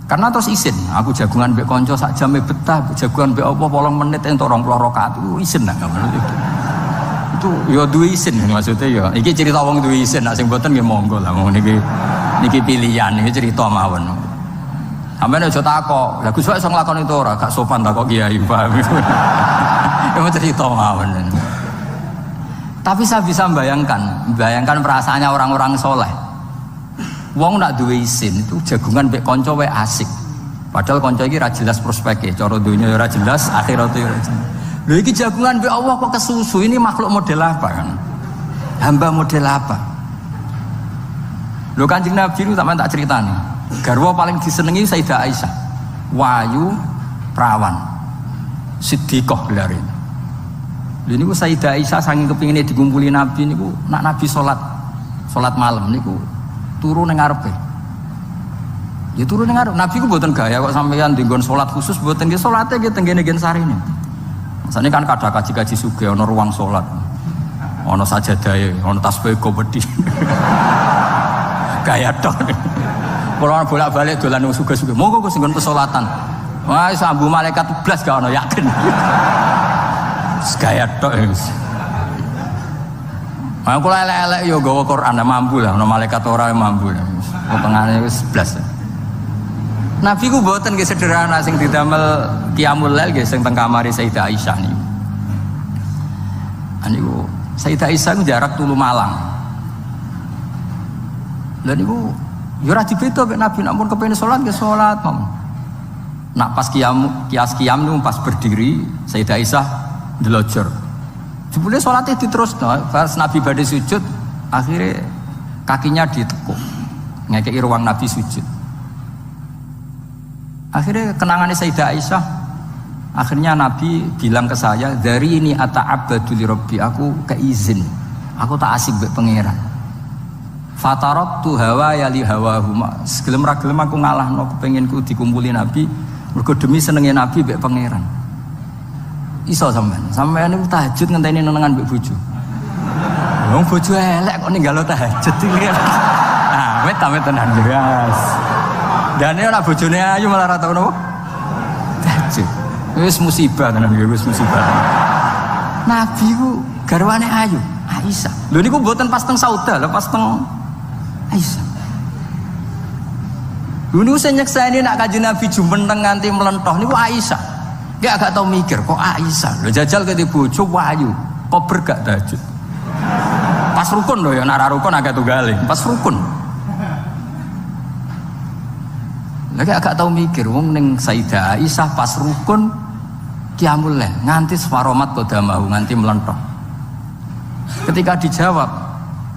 Karena terus isin, aku jagungan mbek konco sak jame betah, jagungan mbek apa 8 menit entuk 20 rakaat itu isin lah itu ya duwe isin maksudnya ya. Iki cerita wong duwe isin, nek sing mboten nggih monggo lah niki pilihan, iki cerita mawon. Sampeyan aja takok, lah Gus wae iso nglakoni itu ora, gak sopan takok kiai paham. Itu cerita mawon. Tapi saya bisa bayangkan perasaannya orang-orang soleh. Wong nak duwe isin itu jagungan mbek kanca wae asik. Padahal kanca iki ra jelas prospeke, cara dunya ora jelas, akhirat ora jelas. Lho iki jagungan mbek Allah kok kesusu, ini makhluk model apa kan? Hamba model apa? Lho Kanjeng Nabi itu sampean tak critani. Garwa paling disenengi Sayyidah Aisyah. Wayu perawan. Siddiqah gelare. Lha niku Sayyidah Aisyah saking kepingine dikumpuli Nabi niku nak Nabi salat malam niku turu ning ngarepe. Ya turu ning ngarep. Nabi ku mboten gaya kok sampeyan dinggon salat khusus mboten nggih salate nggih tenggene gen sarine. Masane kan kadang kaji-kaji sugih ana ruang salat. Ana sajadahe, ana tasbih gobedi. Gaya tok. Kula bolak-balik dolan wong sugih-sugih. Monggo Gus nggon pesolatan. Wah, sambu malaikat blas gak ana yakin. Gaya tok wis. Aku elek-elek yo gawa Quran mampu lah, ana malaikat ora mampu. Potongane wis blas. Nabi ku mboten nggih sederhana sing didamel qiyamul lail nggih sing teng kamare Sayyidah Aisyah niku. Aniku Sayyidah Aisyah ku jarak tulu Malang. Lha niku yo ora dibeda mek Nabi nek mun kepengin salat nggih salat mawon. Nak pas qiyam niku pas berdiri Sayyidah Aisyah ndelojor. Jebule salate diterusno, pas Nabi badhe sujud, akhirnya kakinya ditekuk. Ngekeki ruang Nabi sujud. Akhirnya kenangannya Sayyidah Aisyah, akhirnya Nabi bilang ke saya, dari ini ata'abbadu li Rabbi, aku keizin, aku tak asik mbek pangeran. Fataratu hawa ya li hawahu, segelem ra gelem aku ngalahno kepenginku dikumpuli Nabi, mergo demi senenge Nabi mbek pangeran. Iso sampean niku tahajud ngenteni nenengan mbek bojo. Wong bojo elek kok ninggalo tahajud iki. Ah, wet tenan jelas. Dane ora bojone ayu malah ora tau napa? Tahajud. Wis musibah tenan iki, wis musibah. Nabi ku garwane ayu, Aisyah. Lho niku mboten pas teng Sauda, lho pas teng Aisyah. Lho niku sing nyekseni nak Kanjeng Nabi jumenteng nganti melentoh niku Aisyah. Dia agak tahu mikir kok Aisyah, lo jajal ke bojo wayu, kok bergak tahajud. Pas rukun loh ya, nara rukun agak tunggalin, pas rukun. Lagi agak tahu mikir, wong neng Sayyidah Aisyah pas rukun qiyamul lail, nganti separomat qadamahu, nganti melentok. Ketika dijawab,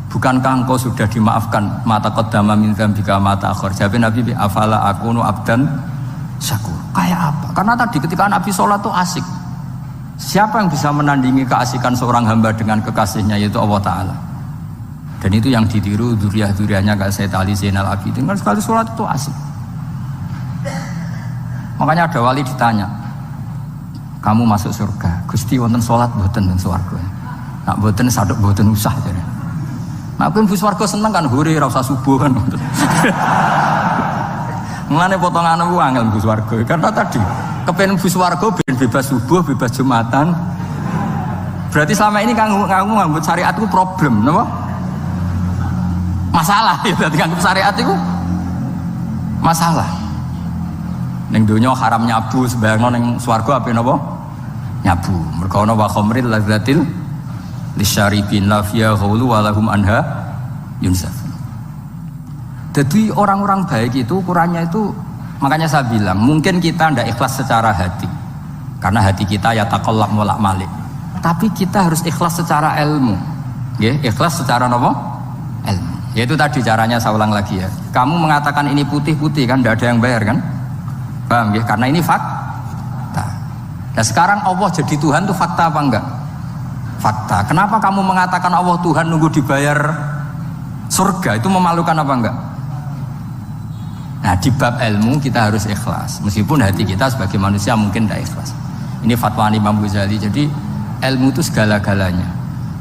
bukankah engkau sudah dimaafkan mata qadama min dzambika mata akhir? Jawab Nabi, afala akunu abdan syakur. Kayak apa? Karena tadi ketika Nabi sholat tuh asik. Siapa yang bisa menandingi keasikan seorang hamba dengan kekasihnya, yaitu Allah Ta'ala. Dan itu yang ditiru dzurriyyah-dzurriyyahnya kayak Sayyid Ali Zainal Abidin, kan sekali sholat itu asik. Makanya ada wali ditanya, kamu masuk surga, Gusti wonten sholat mboten teng swarga? Nak mboten sadok mboten usah jare. Nah, aku mlebu swarga seneng kan hore ora usah subuh kan. Mulane potongan aku angel mlebu swarga. Karena tadi kepen mlebu swarga ben bebas subuh, bebas Jumatan. Berarti selama ini kamu ngambut syariat itu problem, napa? Masalah ya, berarti ngambut syariat itu masalah. Ning donya haram nyabu, sebayangno ning swarga ape napa? Nyabu. Mergo ana wa khamril lazzatil lisyaribin la fiya ghulu wa lahum anha yunsaf. Jadi orang-orang baik itu ukurannya itu, makanya saya bilang mungkin kita tidak ikhlas secara hati karena hati kita ya taqallab molak malik, tapi kita harus ikhlas secara ilmu ya, ikhlas secara apa? Ilmu. Yaitu tadi caranya saya ulang lagi ya, kamu mengatakan ini putih-putih kan tidak ada yang bayar kan, paham ya, karena ini fakta. Nah sekarang Allah jadi Tuhan itu fakta apa enggak? Fakta. Kenapa kamu mengatakan Allah Tuhan nunggu dibayar surga, itu memalukan apa enggak? Nah di bab ilmu kita harus ikhlas, meskipun hati kita sebagai manusia mungkin tidak ikhlas. Ini fatwa Imam Ghazali. Jadi ilmu itu segala-galanya.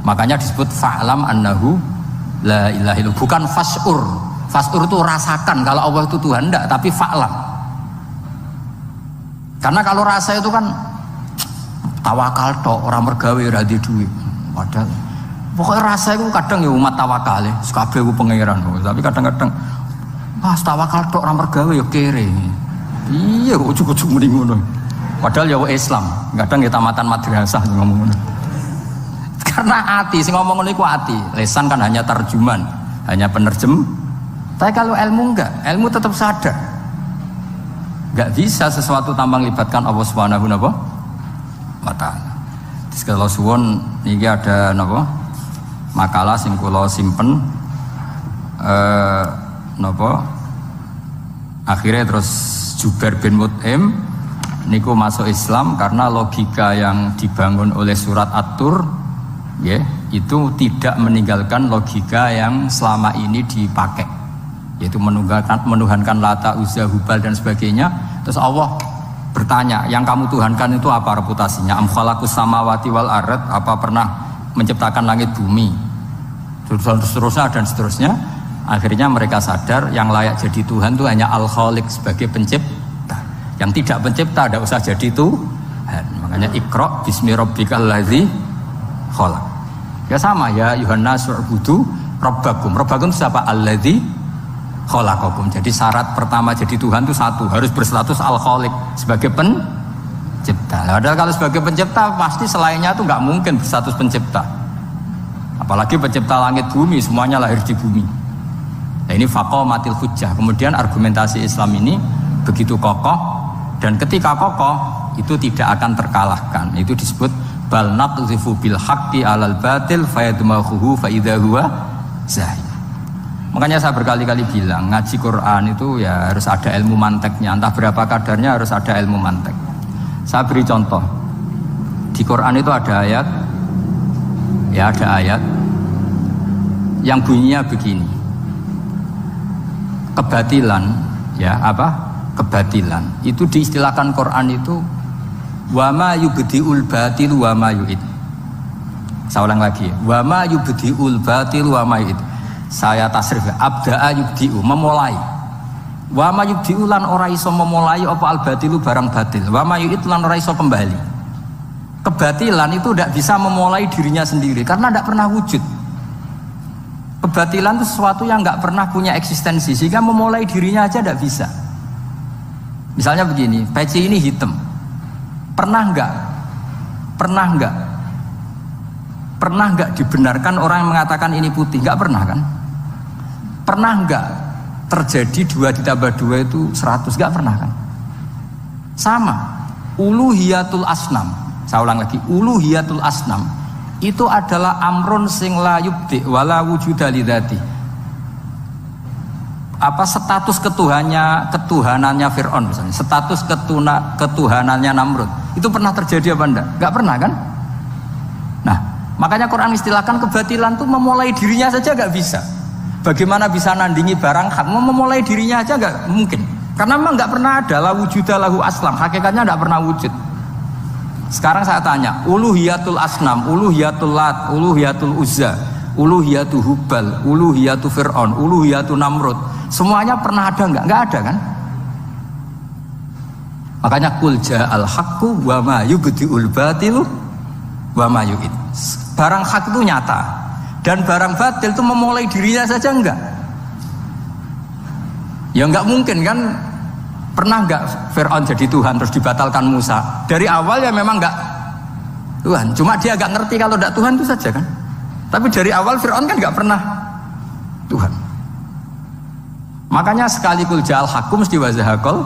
Makanya disebut fa'lam annahu la ilaha illallah, bukan fas'ur. Fas'ur itu rasakan kalau Allah itu Tuhan, enggak, tapi fa'lam. Karena kalau rasa itu kan tawakal tok, orang mergawe ora di duit. Padahal pokoknya rasa itu kadang ya umat tawakal ya, kabeh ku pangeran. Tapi kadang-kadang pas tawakal tok orang mergawe ya kere. Iya kok ujug-ujug muni ngono. Padahal ya Islam, kadang ya tamatan madrasah ngomong ngono. Karena hati sing ngomong ngono iku hati. Lesan kan hanya terjemahan, hanya penerjem. Tapi kalau ilmu enggak, ilmu tetap sadar. Enggak bisa sesuatu tanpa melibatkan Allah Subhanahu wa ta'ala. Terus kalau suwon niki ada napa? Makalah sing kula simpen napa? Akhirnya terus Jubair bin Mut'im niku masuk Islam karena logika yang dibangun oleh surat At-Tur ya, itu tidak meninggalkan logika yang selama ini dipakai, yaitu menuhankan Lata, Uzza, Hubal dan sebagainya. Terus Allah bertanya, yang kamu tuhankan itu apa reputasinya? Am khalaqus samawati wal ard, apa pernah menciptakan langit bumi? Seterusnya dan seterusnya. Akhirnya mereka sadar yang layak jadi Tuhan itu hanya Al-Khaliq sebagai pencipta. Yang tidak pencipta tidak usah jadi Tuhan. Makanya Iqra bismi rabbikal ladzi khalaq. Ya sama ya, Yuhannas wa'budu rabbakum. Rabbakum itu siapa? Alladzi khalaqakum. Jadi syarat pertama jadi Tuhan itu satu, harus berstatus Al-Khaliq sebagai pencipta. Padahal kalau sebagai pencipta pasti selainnya itu nggak mungkin berstatus pencipta. Apalagi pencipta langit bumi, semuanya lahir di bumi. Nah ini faqamatil hujjah. Kemudian argumentasi Islam ini begitu kokoh, dan ketika kokoh itu tidak akan terkalahkan. Itu disebut bal naqdhifu bil haqqi 'alal batil fayadmaghuhu fa idza huwa zahir. Makanya saya berkali-kali bilang ngaji Quran itu ya harus ada ilmu manteknya, entah berapa kadarnya harus ada ilmu mantek. Saya beri contoh. Di Quran itu ada ayat, ya ada ayat yang bunyinya begini. Kebatilan, ya apa? Kebatilan. Itu diistilahkan Quran itu wa ma yubdiul batil wa ma yu'id. Saya ulang lagi. Wa ma yubdiul batil wa ma yu'id. Saya tasrif, abda'a yubdi'u, memulai. Wa ma yubdi'u lan ora iso memulai apa al-batilu barang batil. Wa ma yu'id lan ora iso kembali. Kebatilan itu tidak bisa memulai dirinya sendiri karena tidak pernah wujud. Kebatilan itu sesuatu yang nggak pernah punya eksistensi, sehingga memulai dirinya aja tidak bisa. Misalnya begini, peci ini hitam. Pernah nggak dibenarkan orang yang mengatakan ini putih? Nggak pernah kan? Pernah nggak terjadi 2 ditambah 2 itu 100? Nggak pernah kan? Sama, uluhiyatul asnam. Saya ulang lagi, uluhiyatul asnam itu adalah amrun sing la yubdi wala wujuda lidzati. status ketuhanannya Fir'aun misalnya, status ketuhanannya Namrud itu pernah terjadi apa enggak? Enggak pernah kan? Nah, makanya Quran istilahkan kebatilan itu memulai dirinya saja enggak bisa. Bagaimana bisa nandingi barang hak? Memulai dirinya aja enggak mungkin. Karena memang enggak pernah ada la wujuda lahu aslam, hakikatnya enggak pernah wujud. Sekarang saya tanya, uluhiyatul asnam, uluhiyatul lat, uluhiyatul uzza, uluhiyatul hubal, uluhiyatul fir'aun, uluhiyatul namrud, semuanya pernah ada enggak? Enggak ada kan? Makanya kul ja'al haqqu wa ma yubdi'ul batilu wa ma yu'id. Barang hak itu nyata dan barang batil itu memulai dirinya saja enggak? Ya enggak mungkin kan? Pernah enggak Fir'aun jadi Tuhan terus dibatalkan Musa? Dari awal ya memang enggak Tuhan, cuma dia enggak ngerti kalau enggak Tuhan itu saja kan. Tapi dari awal Fir'aun kan enggak pernah Tuhan. Makanya sekali kul ja'al haqqu mesti wazahakol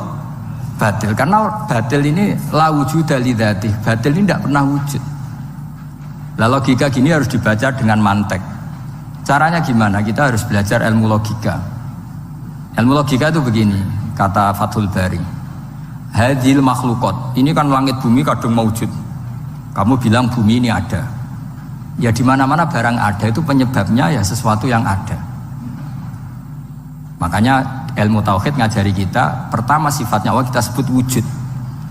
batil, karena batil ini la wujuda lidzati, batil ini enggak pernah wujud. Lah logika gini harus dibaca dengan mantek. Caranya gimana? Kita harus belajar ilmu logika. Ilmu logika itu begini, kata Fathul Bari, hadil makhlukot, ini kan langit bumi kadung maujud. Kamu bilang bumi ini ada, ya di mana-mana barang ada itu penyebabnya ya sesuatu yang ada. Makanya ilmu tauhid ngajari kita, pertama sifatnya Allah kita sebut wujud,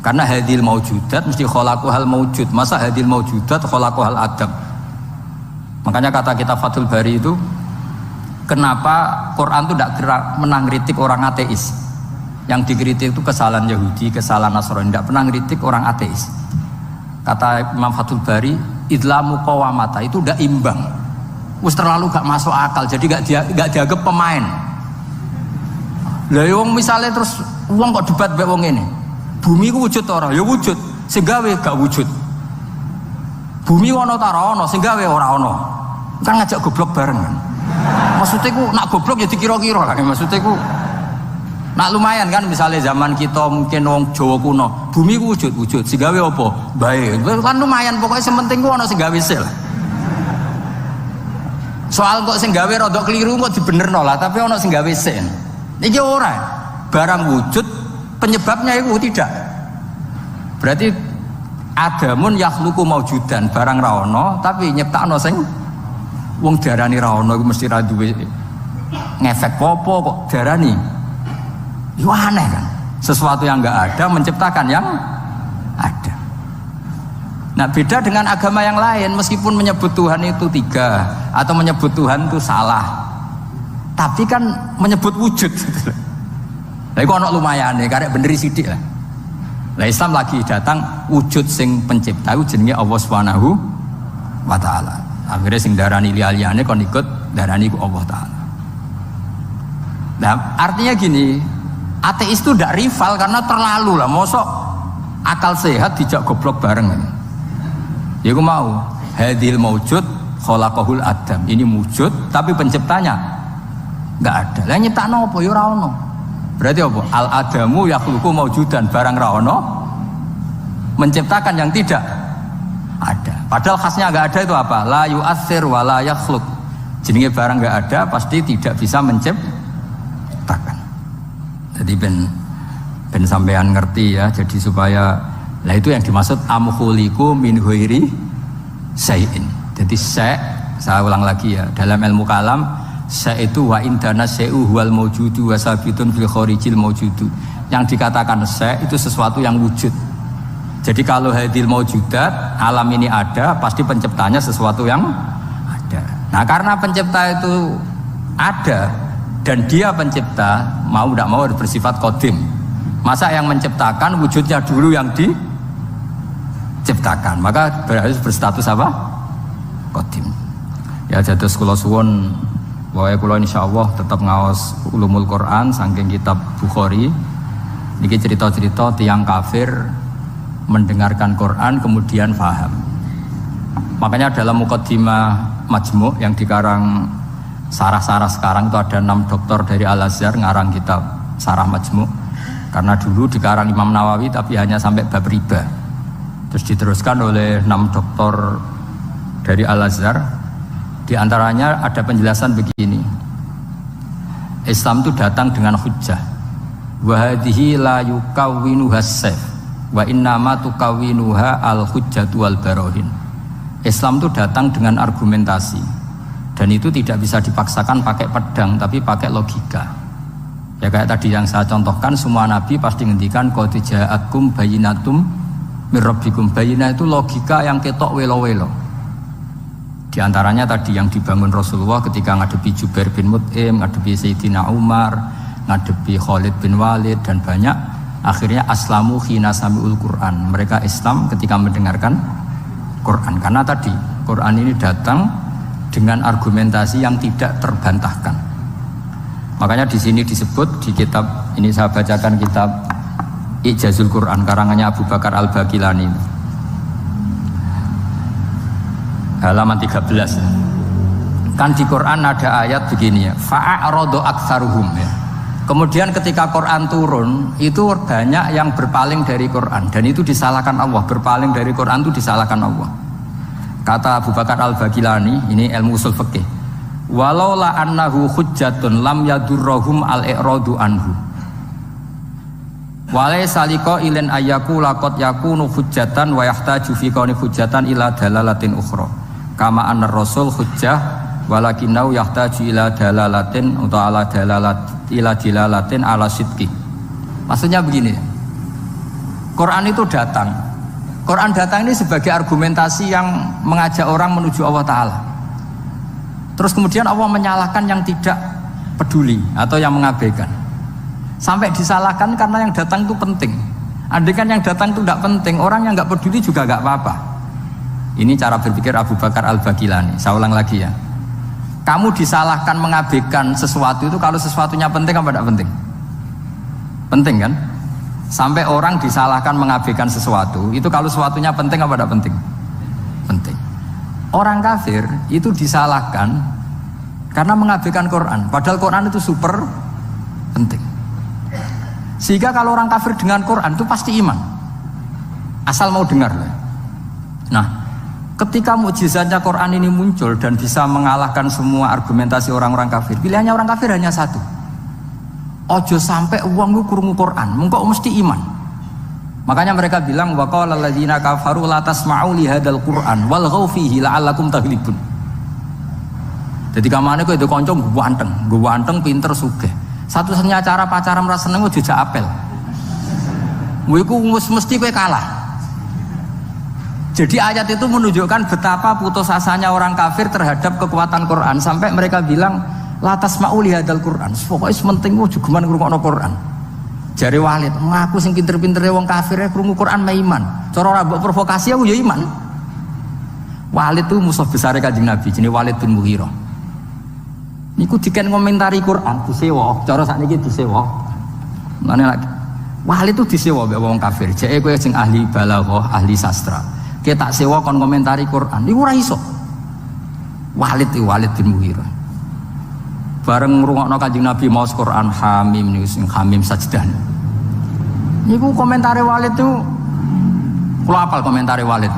karena hadil maujudat mesti khalaqahal maujud. Masa hadil maujudat khalaqahal adam? Makanya kata kita Fathul Bari itu, kenapa Quran itu tidak menang kritik orang ateis? Yang dikritik itu kesalahan Yahudi, kesalahan Nasrani, tidak pernah kritik orang ateis. Kata Imam Fathul Bari, idlamu qawamata itu tidak imbang, wis terlalu gak masuk akal, jadi gak dianggap pemain. Lah wong misalnya terus wong kok debat mbek wong ini, bumi ku wujud ora? Ya wujud, sing gawe gak wujud. Bumi ono ta ora ono, sing gawe ora ono. Kan ngajak goblok bareng kan. Maksudnya ku nak goblok ya dikira-kira kan. Maksudnya ku nak lumayan kan, misalnya zaman kita mungkin wong Jawa kuno, bumi ku wujud, sing gawe apa? Bae. Kan lumayan, pokoknya sementing ku ono sing gawe sel. Soal kok sing gawe rada keliru kok dibenerno lah, tapi ono sing gawe sen. Iki ora. Barang wujud penyebabnya itu tidak. Berarti adamun yakhluqu maujudan, barang ra ono tapi nyiptakno sing wong darani ra ono iku mesti ra duwe ngefek apa kok darani. Itu aneh kan? Sesuatu yang enggak ada menciptakan yang ada. Nah beda dengan agama yang lain, meskipun menyebut Tuhan itu tiga atau menyebut Tuhan itu salah, tapi kan menyebut wujud. Lah iku ana lumayane, karek beneri sithik lah. Lah Islam lagi datang wujud sing pencipta itu jenenge Allah Subhanahu wa taala. Akhirnya sing darani liyane kon ikut darani ku Allah taala. Nah, artinya gini, ateis itu ndak rival karena terlalu lah, mosok akal sehat dijak goblok bareng. Ya aku mau hadil maujud khalaqahul adam, ini wujud tapi penciptanya enggak ada. Lah nyiptakno apa ya ora ono. Berarti apa? Al adamu yakhluqu maujudan, barang ra ono menciptakan yang tidak ada. Padahal khasnya enggak ada itu apa? La yu'athir wa la yakhluq. Jenenge barang enggak ada pasti tidak bisa menciptakan. Jadi ben sampean ngerti ya, jadi supaya lah itu yang dimaksud amkhuliku min ghairi syai'in. Jadi saya ulang lagi ya, dalam ilmu kalam syai' itu wa indana syai'u huwal maujudu wa sabitun fil kharijil maujudu. Yang dikatakan syai' itu sesuatu yang wujud. Jadi kalau hadil maujudat, alam ini ada, pasti penciptanya sesuatu yang ada. Nah karena pencipta itu ada dan dia pencipta, mau tidak mau harus bersifat qadim. Masa yang menciptakan wujudnya dulu yang diciptakan, maka harus berstatus apa? Qadim. Ya jatuh kula suwun wae kula insyaallah tetap ngaos ulumul Quran saking kitab Bukhari. Niki cerita-cerita tiang kafir mendengarkan Quran kemudian paham. Makanya dalam muqaddimah Majmu' yang dikarang sarah-sarah sekarang itu ada 6 doktor dari Al-Azhar ngarang kitab Sarah Majmu'. Karena dulu dikarang Imam Nawawi tapi hanya sampai bab riba. Terus diteruskan oleh 6 doktor dari Al-Azhar. Di antaranya ada penjelasan begini. Islam itu datang dengan hujjah. Wa hadhihi la yukawwinuha as-sayf wa innama tukawwinuha al-hujjatu wal barahin. Islam itu datang dengan argumentasi dan itu tidak bisa dipaksakan pakai pedang tapi pakai logika. Ya kayak tadi yang saya contohkan, semua nabi pasti ngendikan qad ja'akum bayyinatum mir rabbikum. Bayyinah itu logika yang ketok welo-welo. Di antaranya tadi yang dibangun Rasulullah ketika ngadepi Jubair bin Mut'im, ngadepi Sayyidina Umar, ngadepi Khalid bin Walid dan banyak. Akhirnya aslamu khina sami'ul Quran. Mereka Islam ketika mendengarkan Quran. Karena tadi Quran ini datang dengan argumentasi yang tidak terbantahkan. Makanya di sini disebut di kitab ini, saya bacakan kitab Ijazul Quran karangannya Abu Bakar Al-Baqilani. Halaman 13. Kan di Quran ada ayat begini ya, fa'aradu aktsaruhum ya. Kemudian ketika Quran turun, itu banyak yang berpaling dari Quran dan itu disalahkan Allah. Berpaling dari Quran itu disalahkan Allah. Kata Abu Bakar Al-Baqilani, ini ilmu usul fikih. Walau la annahu hujjatun lam yadurruhum al-i'radu anhu. Walai saliko ilin ayaku lakot yakunu hujjatan wa yahtaju fi kauni hujjatan ila dalalatin ukhra. Kama anna rasul hujjah walakinau yahtaju ila dalalatin atau ala dalalat ila dilalatin ala sidqi. Maksudnya begini, Quran itu datang. Quran datang ini sebagai argumentasi yang mengajak orang menuju Allah Ta'ala. Terus kemudian Allah menyalahkan yang tidak peduli atau yang mengabaikan. Sampai disalahkan karena yang datang itu penting. Andai kan yang datang itu tidak penting, orang yang nggak peduli juga nggak apa-apa. Ini cara berpikir Abu Bakar Al-Baqilani. Saya ulang lagi ya. Kamu disalahkan mengabaikan sesuatu itu kalau sesuatunya penting apa tidak penting? Penting kan? Sampai orang disalahkan mengabaikan sesuatu itu kalau sesuatunya penting apa tidak penting? Penting. Orang kafir itu disalahkan karena mengabaikan Quran. Padahal Quran itu super penting. Sehingga kalau orang kafir dengan Quran itu pasti iman. Asal mau dengar. Nah, ketika mukjizatnya Quran ini muncul dan bisa mengalahkan semua argumentasi orang-orang kafir, pilihannya orang kafir hanya satu. Ojo sampai uangmu krungu Quran, mengko mesti iman. Makanya mereka bilang wa qala alladziina kafaru la tasma'u li hadzal Qur'an walghaw fihi la'allakum taghlibun. Jadi kamane kowe itu kanca ganteng, pinter sugih. Satu-satunya cara pacaran merasa seneng dijak apel. Kowe iku mesti kowe kalah. Jadi ayat itu menunjukkan betapa putus asanya orang kafir terhadap kekuatan Quran sampai mereka bilang latas ma'uli hadal Quran. Pokoknya sementing jugeman ngrungokno Quran. Jare Walid, ngaku sing pinter-pintere wong kafir krungu Quran mah iman. Cara ora mbok provokasi aku ya iman. Walid itu musuh besar Kanjeng Nabi, jenenge Walid bin Mughirah. Niku diken ngomentari Quran disewa, cara sakniki disewa. Mane lagi Walid itu disewa mbek wong kafir. Jeke kowe sing ahli balaghah, ahli sastra. Kita tak sewa kon komentari Quran, niku ora iso. Walid bin Mughirah. Bareng ngrungokno Kanjeng Nabi maos Quran Hamim niku sing Hamim sajdah. Niku komentari Walid itu kula hafal komentari Walid.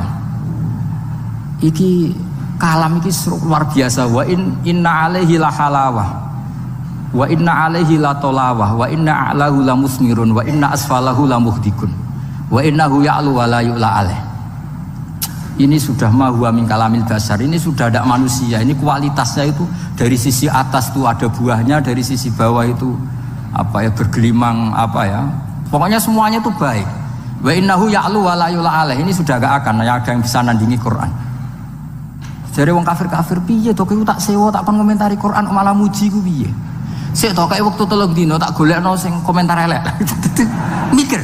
Iki kalam iki luar biasa. Wa inna alaihi la halawah. Wa inna alaihi la tolawah. Wa inna a'lahu la musmirun. Wa inna asfalahu la muhdikun. Wa innahu ya'lu wa la yu'la alaih. Ini sudah mahuwa min kalamil basar, ini sudah ada manusia, ini kualitasnya itu dari sisi atas tuh ada buahnya, dari sisi bawah itu apa ya bergelimang apa ya, pokoknya semuanya itu baik. Wa innahu ya'lu wa la yu'la alaih, ini sudah gak akan ada yang bisa nandingi Quran. Jadi wong kafir piye to kowe tak sewa tak kon komentari Quran malah muji ku piye? Sik to kayak waktu 3 dino tak golekno sing komentar elek. Mikir.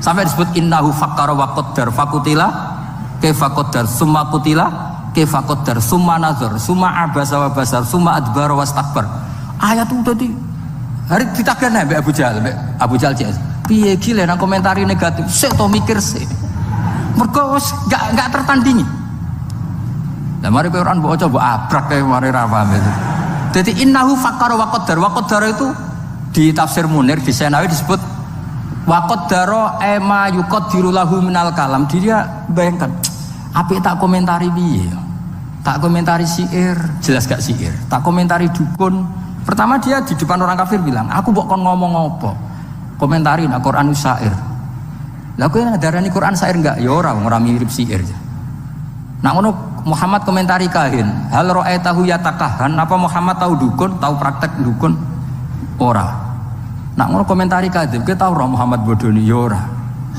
Sampai disebut innahu fakkara wa qaddar fakutila kaifa qaddar summa qutila kaifa qaddar summa nazar summa abasa wa basar summa adbar wa wastakbar. Ayat itu tadi hari ditakene mbek Abu Jahal cek. Piye iki lek nang komentari negatif sik to mikir sik. Mergo wis gak tertandingi. Lah mari kowe ora mbok coba abrak kae mari ra paham itu. Dadi innahu fakkara wa qaddar. Wa qaddar itu di tafsir Munir di Senawi disebut wa qaddara ma yuqaddiru lahu minal kalam. Dia bayangkan apik tak komentari piye? Tak komentari syair, jelas gak syair. Tak komentari dukun, Pertama dia di depan orang kafir bilang, aku kok kon ngomong apa? Komentarin Quran syair. Lah kowe ngadarani Quran syair enggak? Ya ora mirip syair. Nak ngono Muhammad komentari kahin, hal ra'aitahu yatakahan, apa Muhammad tahu dukun, tahu praktek dukun? Ora. Nak ngono komentari kadhib, kowe tahu ora Muhammad bodoni? Ya ora.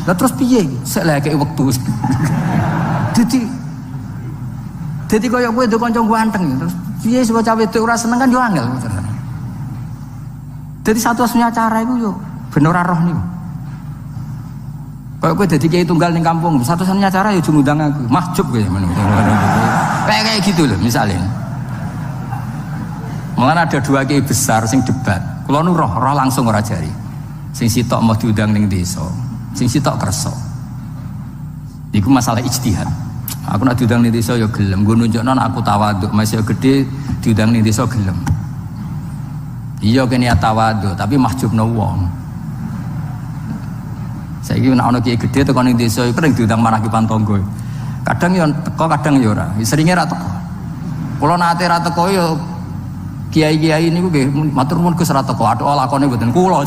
Lah terus piye? Sek lek wektu. Dadi koyo kowe do kanca ganteng terus piye sing bocah wedok ora seneng kan yo angel. Dadi satu-satunya cara iku yo ben ora roh niku. Kayak gue jadi kiai tunggal ning kampung, satu-satunya cara ya ngundang aku, mahjub gue kayak gitu loh misalnya. Malah ada dua kiai besar sing debat, kalau nu roh langsung ora jari. Sing sitok mau diundang ning desa, sing sitok kerso. Iku masalah ijtihad. Aku nak diundang ning desa ya gelem, gue nunjukno aku tawaduk, masih gede diundang ning desa gelem. Iya kene tawaduk, tapi mahjubno wong. Saiki nek ana kiai gedhe teko ning desa iku ning diundang marakipan tangga. Kadang yo teko, kadang yo ora. Seringe ra teko. Kula nate ra teko yo kiai-kiai niku nggih matur nuwun Gus ra teko, athuk lakone mboten kula.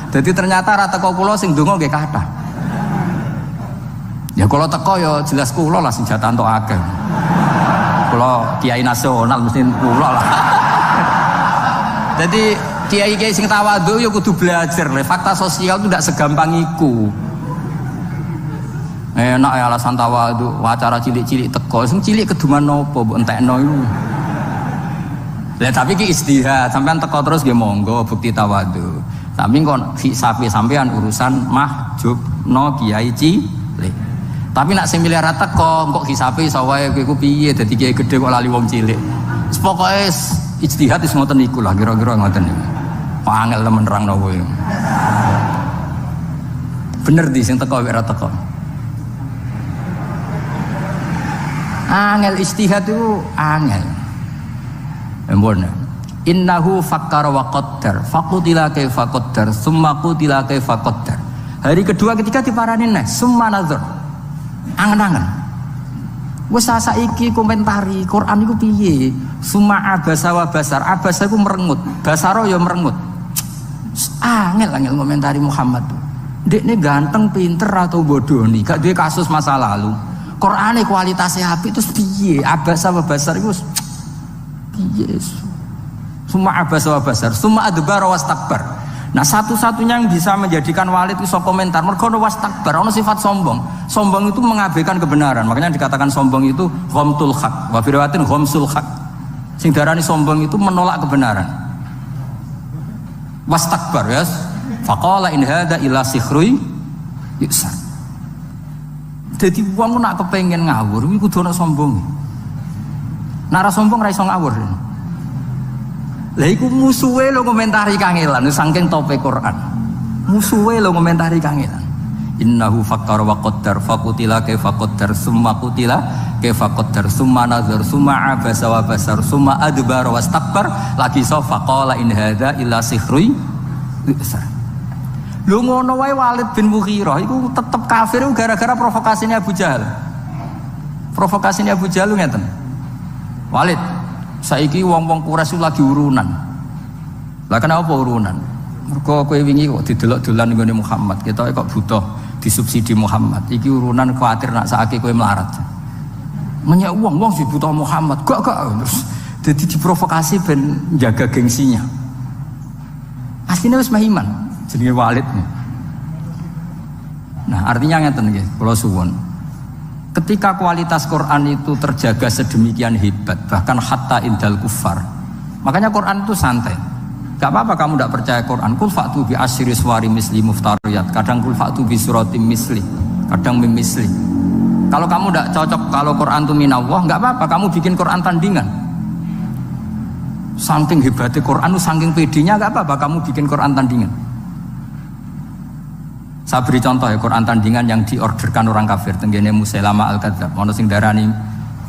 Dadi ternyata ra teko kula sing ndonga nggih kathah. Ya kula teko yo jelas kula lah sing jatah entuk akeh. Kula kiai nasional mesti kula lah. Jadi kiai-kiai sing tawadhu ya kudu belajar le. Fakta sosial itu tidak segampang iku. Enak ya alasan tawadhu, acara cilik-cilik teko, sing cilik keduman nopo mbok entekno iku. Lah tapi ki istihad, sampean teko terus nggih monggo bukti tawadhu. Tapi kon hisabe sampean urusan mahjubno kiai cilik. Tapi nak sing milih ra teko, kok hisabe iso wae kowe ku piye dadi kiai gedhe kok lali wong cilik. Pokoke ijtihad wis ngoten niku lah kira-kira ngoten niku. Pangel temen nerangno kowe. Bener di sing teko ora teko. Angel ijtihad itu angel. Embon. Innahu fakkara wa qaddar, faqutila kaifa qaddar, summa qutila kaifa qaddar. Hari kedua ketika diparani neh, summa nazar. Angen-angen. Wes saiki komentari Quran iku piye? Summa abasa wa basar. Abasa iku merengut, basaro ya merengut. Angel komentari Muhammad tuh. Dekne ganteng, pinter atau bodoh nih? Gak duwe kasus masa lalu. Qur'ane kualitasnya apik terus piye? Abasa wa basar iku piye? Summa abasa wa basar, summa adbara wastakbar. Nah satu-satunya yang bisa menjadikan walid itu komentar mergo ono wastakbar, ono sifat sombong. Sombong itu mengabaikan kebenaran. Makanya dikatakan sombong itu ghamtul haq, wa fi riwayatin ghamsul haq. Sing darani sombong itu menolak kebenaran. Wastakbar ya. Faqala in hadza illa sihrui yusar. Dadi wong nak kepengin ngawur iku kudu ana sombong. Nara sombong ra iso ngawur. Lah iku musuhe lho komentari kangelan saking tope Quran. Musuhe lho komentari kangelan. Innahu fakkara wa qaddar faqutila kaifa qaddar summa qutila kaifa qaddar summa nazar summa abasa wa basar summa adbara wastakbar lagi safa qala in hadza illa sihrui yusar. Lho ngono wae Walid bin Mughirah iku tetep kafir gara-gara provokasinya Abu Jahal. Provokasinya Abu Jahal ngeten. Walid saiki wong-wong Quraisy lagi urunan. Lah kenapa urunan? Mergo kowe wingi kok didelok dolan nggone Muhammad, kita kok butuh disubsidi Muhammad. Iki urunan kuwatir nak saiki kowe melarat. Menyek wong sing butuh Muhammad, gak terus dadi diprovokasi ben jaga gengsinya. Asline wis mah iman, jenenge Walid. Nah, artinya ngeten nggih, kula suwun. Ketika kualitas Quran itu terjaga sedemikian hebat, bahkan hatta indal kufar, makanya Quran itu santai. Gak apa-apa kamu tidak percaya Quran. Kul fa'tu bi asyri suwari misli muftariyat. Kadang kul fa'tu bi suratim misli, kadang mimisli. Kalau kamu tidak cocok kalau Quran itu minallah, gak apa-apa kamu bikin Quran tandingan. Saking hebatnya Quran, saking pedenya, gak apa-apa kamu bikin Quran tandingan. Saya beri contoh ya Quran tandingan yang diorderkan orang kafir tenggene Musailama al-Kadzab. Ono sing darani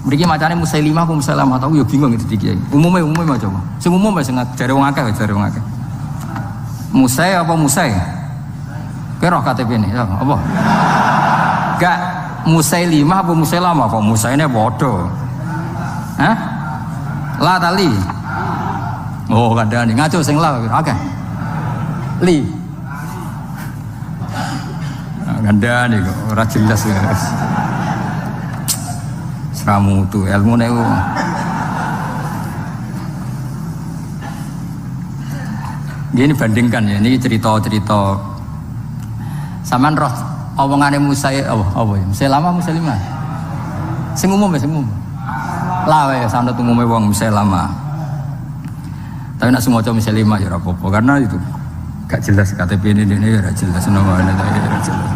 mriki macane Musailimah apa Musailama tahu ya bingung itu iki. Umume aja. Sing umum sing jare wong akeh Musai apa Musai? Kira KTP-ne ya apa? Gak Musailimah apa Musailama kok Musaine padha. Hah? La tali. Oh, kandhane ngaco sing la akeh. Li. Kandhane kok ora jelas ya. Seramu tu ilmu niku. Gini bandingkan ya, ini cerita-cerita. Saman roh omongane Musa apa ya? Musailama Musailimah. Sing umum ya, sing umum. Lah wae sanad umume wong Musailama. Tapi nak semua cowok Musailimah ya ora apa-apa karena itu gak jelas KTP ini ya ora jelas nomornya ora jelas.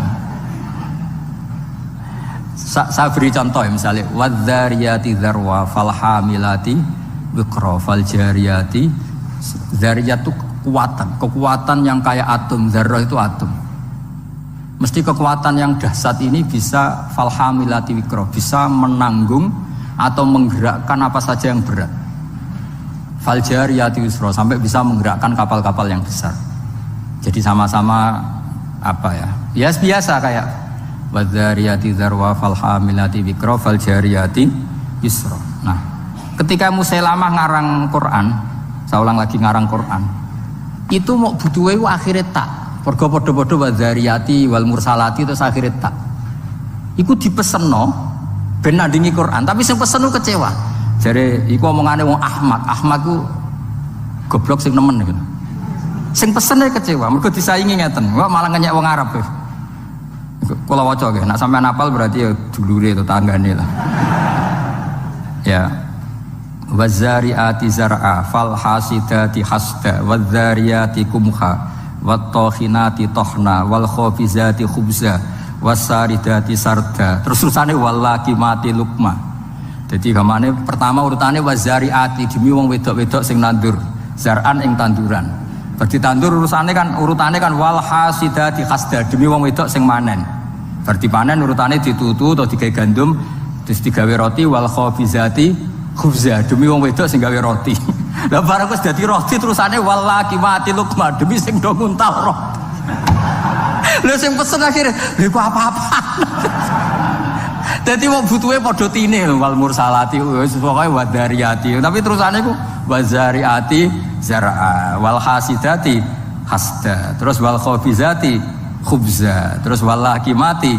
Saya beri contoh ya misalnya wadzariyati dzarwa falhamilati wiqra faljariyati zariyatu kekuatan yang kayak atom, zarah itu atom. Mesti kekuatan yang dahsyat ini bisa falhamilati wikro, bisa menanggung atau menggerakkan apa saja yang berat. Faljariyati yusra, sampai bisa menggerakkan kapal-kapal yang besar. Jadi sama-sama apa ya? Ya biasa kayak wadzariyati dzarwa falhamilati wikro faljariyati yusra. Nah, ketika Musailamah ngarang Quran, saya ulang lagi ngarang Quran. Itu mau butuhe akhirnya tak pergo padha-padha wadzariyati wal mursalati terus akhirnya tak iku dipesenno ben nandingi Quran tapi sing pesen kecewa jare iku omongane wong Ahmad ku goblok sing nemen gitu sing pesene kecewa mergo disaingi ngeten kok malah ngenyek wong Arab kula waca nggih nek sampean hafal berarti ya dulure tetanggane lah ya wazariati zar'a fal hasidati hasda wadzariyati kumha wattokhinati tohna wal khofizati khubza wasaridati sarda terus-terusane wallakimati lukma. Jadi gamane pertama urutane wazariati demi wong wedok-wedok sing nandur zar'an ing tanduran. Berarti tandur urutane kan wal hasidati hasda demi wong wedok sing manen. Berarti panen urutane ditutu atau digawe gandum terus digawe roti wal khofizati khubza demi wong wedok sing gawe roti. Lah barang wis dadi roti terusane walaki mati lukma demi sing do nguntal roh. Lha sing pesen akhire lha iku apa-apa. Dadi wong butuhe padha tine lho wal mursalati wis pokoke wadariyati. Tapi terusane iku wazariati zar'a wal hasidati hasda. Terus wal khofizati khubza. Terus walaki mati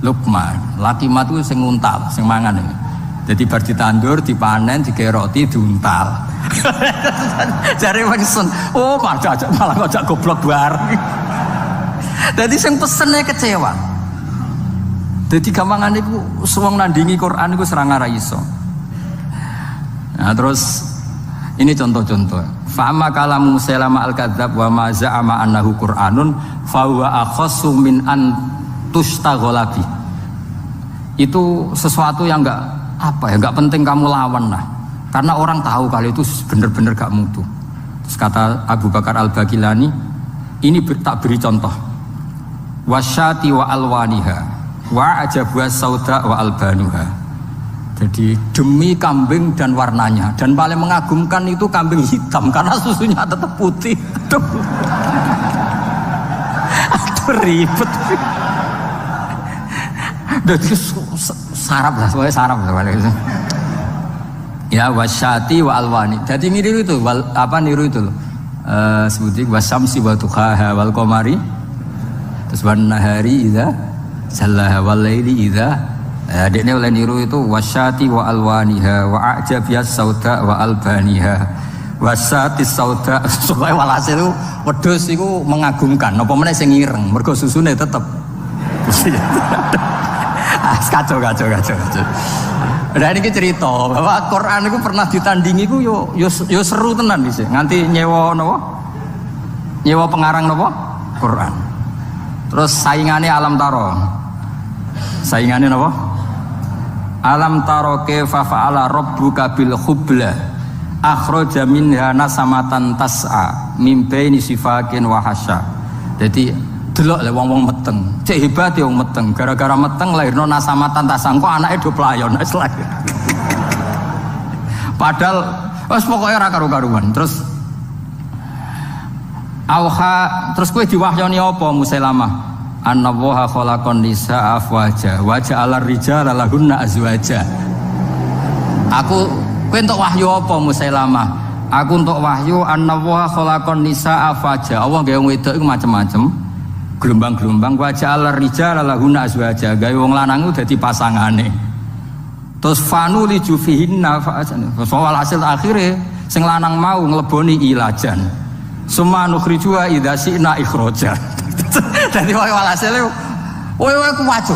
lukma. Laki mati sing nguntal, sing mangan. Jadi bar ditandur, dipanen, digawe roti, diuntal. Jare wengsun, oh malah ngajak goblok bareng. Jadi sing pesene kecewa. Jadi gampangane iku wong nandingi Quran iku serang ora iso. Nah terus ini contoh-contoh. Fa'ama kalamu Musailamah al-kadzdzab wa ma za'ama annahu Qur'anun fa huwa akhassu min an tushtaghala bi. Itu sesuatu yang enggak penting kamu lawan lah. Karena orang tahu kalau itu benar-benar gak mutu. Terus kata Abu Bakar Al-Bagilani, ini tak beri contoh. Wasyati wa alwaniha wa ajabuha sauda wa albanuha. Jadi demi kambing dan warnanya, dan paling mengagumkan itu kambing hitam karena susunya tetap putih. Aduh ribet. Jadi sarap lah, semuanya sarap lah. Ya wasyati wa alwani. Jadi niru itu, niru itu loh. Sebutin wasyamsi wa duhaha wal qamari. Terus wan nahari idza sallaha wal laili idza. Dekne oleh niru itu wasyati wa alwaniha wa a'jabiyas sauda wa albaniha. Wasyati sauda supaya walhasil itu wedhus iku mengagumkan. Napa meneh sing ireng, mergo susune tetep. Kacau. Nah ini cerita bahwa Quran itu pernah ditandingi itu yo seru tenan sih. Nganti nyewa pengarang nopo Quran. Terus saingannya alam taro. Saingannya nopo? Alam taro kaifa fa'ala rabbuka bil khubla akhraja minha nasamatan tas'a min baini sifakin wa hasya. Jadi delok le wong-wong meteng. Cek hebat ya wong meteng. Gara-gara meteng lairno nasamatan tasang kok anake do playon wis lahir. Padahal wis pokoke ora karu-karuan. Terus terus kowe diwahyoni apa Musailamah? Annallaha khalaqan nisaa afwaja wa ja'ala rijala lahunna azwaja. Kowe entuk wahyu apa Musailamah? Aku untuk wahyu annallaha khalaqan nisaa faja. Allah gawe wedok iku macam-macam. Gelombang-gelombang wajah al-rijal lahuna azwaja. Gawe wong lanang iku dadi pasangane. Terus fanu li jufihinna fa'ajane. Soal hasil akhire sing lanang mau ngleboni ilajan. Summa nukhrijuha idza syi'na ikhraja. Dadi walhasil kowe ku wajo.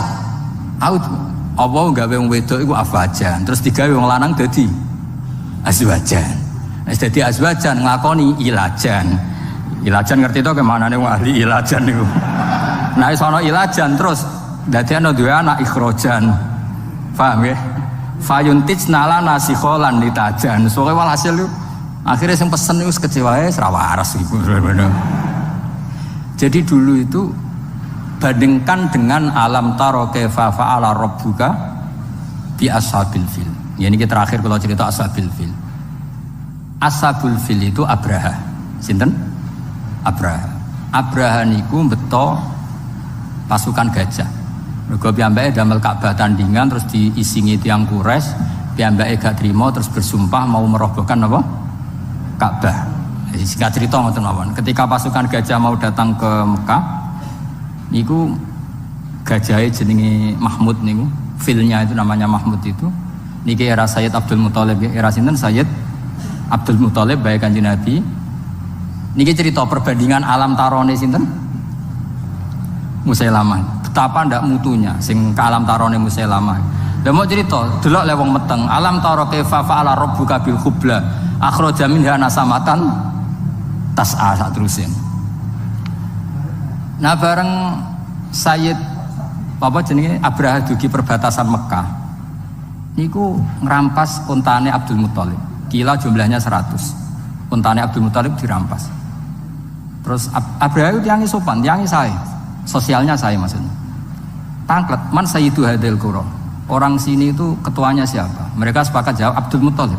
Allah gawe wong wedok iku afajan. Terus digawe wong lanang dadi azwajan. Dadi azwajan nglakoni ilajan. Ilajan ngerti to kemanane wong ahli ilajan niku. Nah iso ana ilajan terus dadi ana duwe anak ikhrojan. Paham ya? Fayuntijna lana sikholan litajan. Soale walhasil akhirnya sing pesen iku kecewa ora waras iku. Jadi dulu itu bandingkan dengan alam taro kaifa fa'ala rabbuka bi ashabil fil. Ya ini terakhir kalau cerita ashabil fil. Ashabul fil itu Abraha. Sinten? Abraha. Abraha niku beto pasukan gajah. Mergo piyambake damel Ka'bah tandingan terus diisingi tiyang Quraisy, piyambake gak trimo terus bersumpah mau merobohkan apa? Ka'bah. Singkat cerita ngoten mawon. Ketika pasukan gajah mau datang ke Mekah, niku gajahe jenenge Mahmud niku, filnya itu namanya Mahmud itu. Niki era Sayyid Abdul Muthalib, era sinten Sayyid Abdul Muthalib bae Kanjeng Nabi. Niki cerita perbandingan alam tarone sinten? Musailamah. Betapa ndak mutunya sing ke alam tarone Musailamah. Lah mau cerita, delok le wong meteng, alam taro kaifa fa'ala rabbuka bil khubla, akhraja minha nasamatan tas'a sak terusin. Nah bareng Sayyid apa jenenge Abraha dugi perbatasan Mekah. Niku ngerampas untane Abdul Muthalib. Kila jumlahnya 100. Untane Abdul Muthalib dirampas. Terus Abraha itu tiangi sopan, tiangi saya. Sosialnya saya maksudnya. Tangklet, man sayyidu hadil qura. Orang sini itu ketuanya siapa? Mereka sepakat jawab Abdul Muthalib.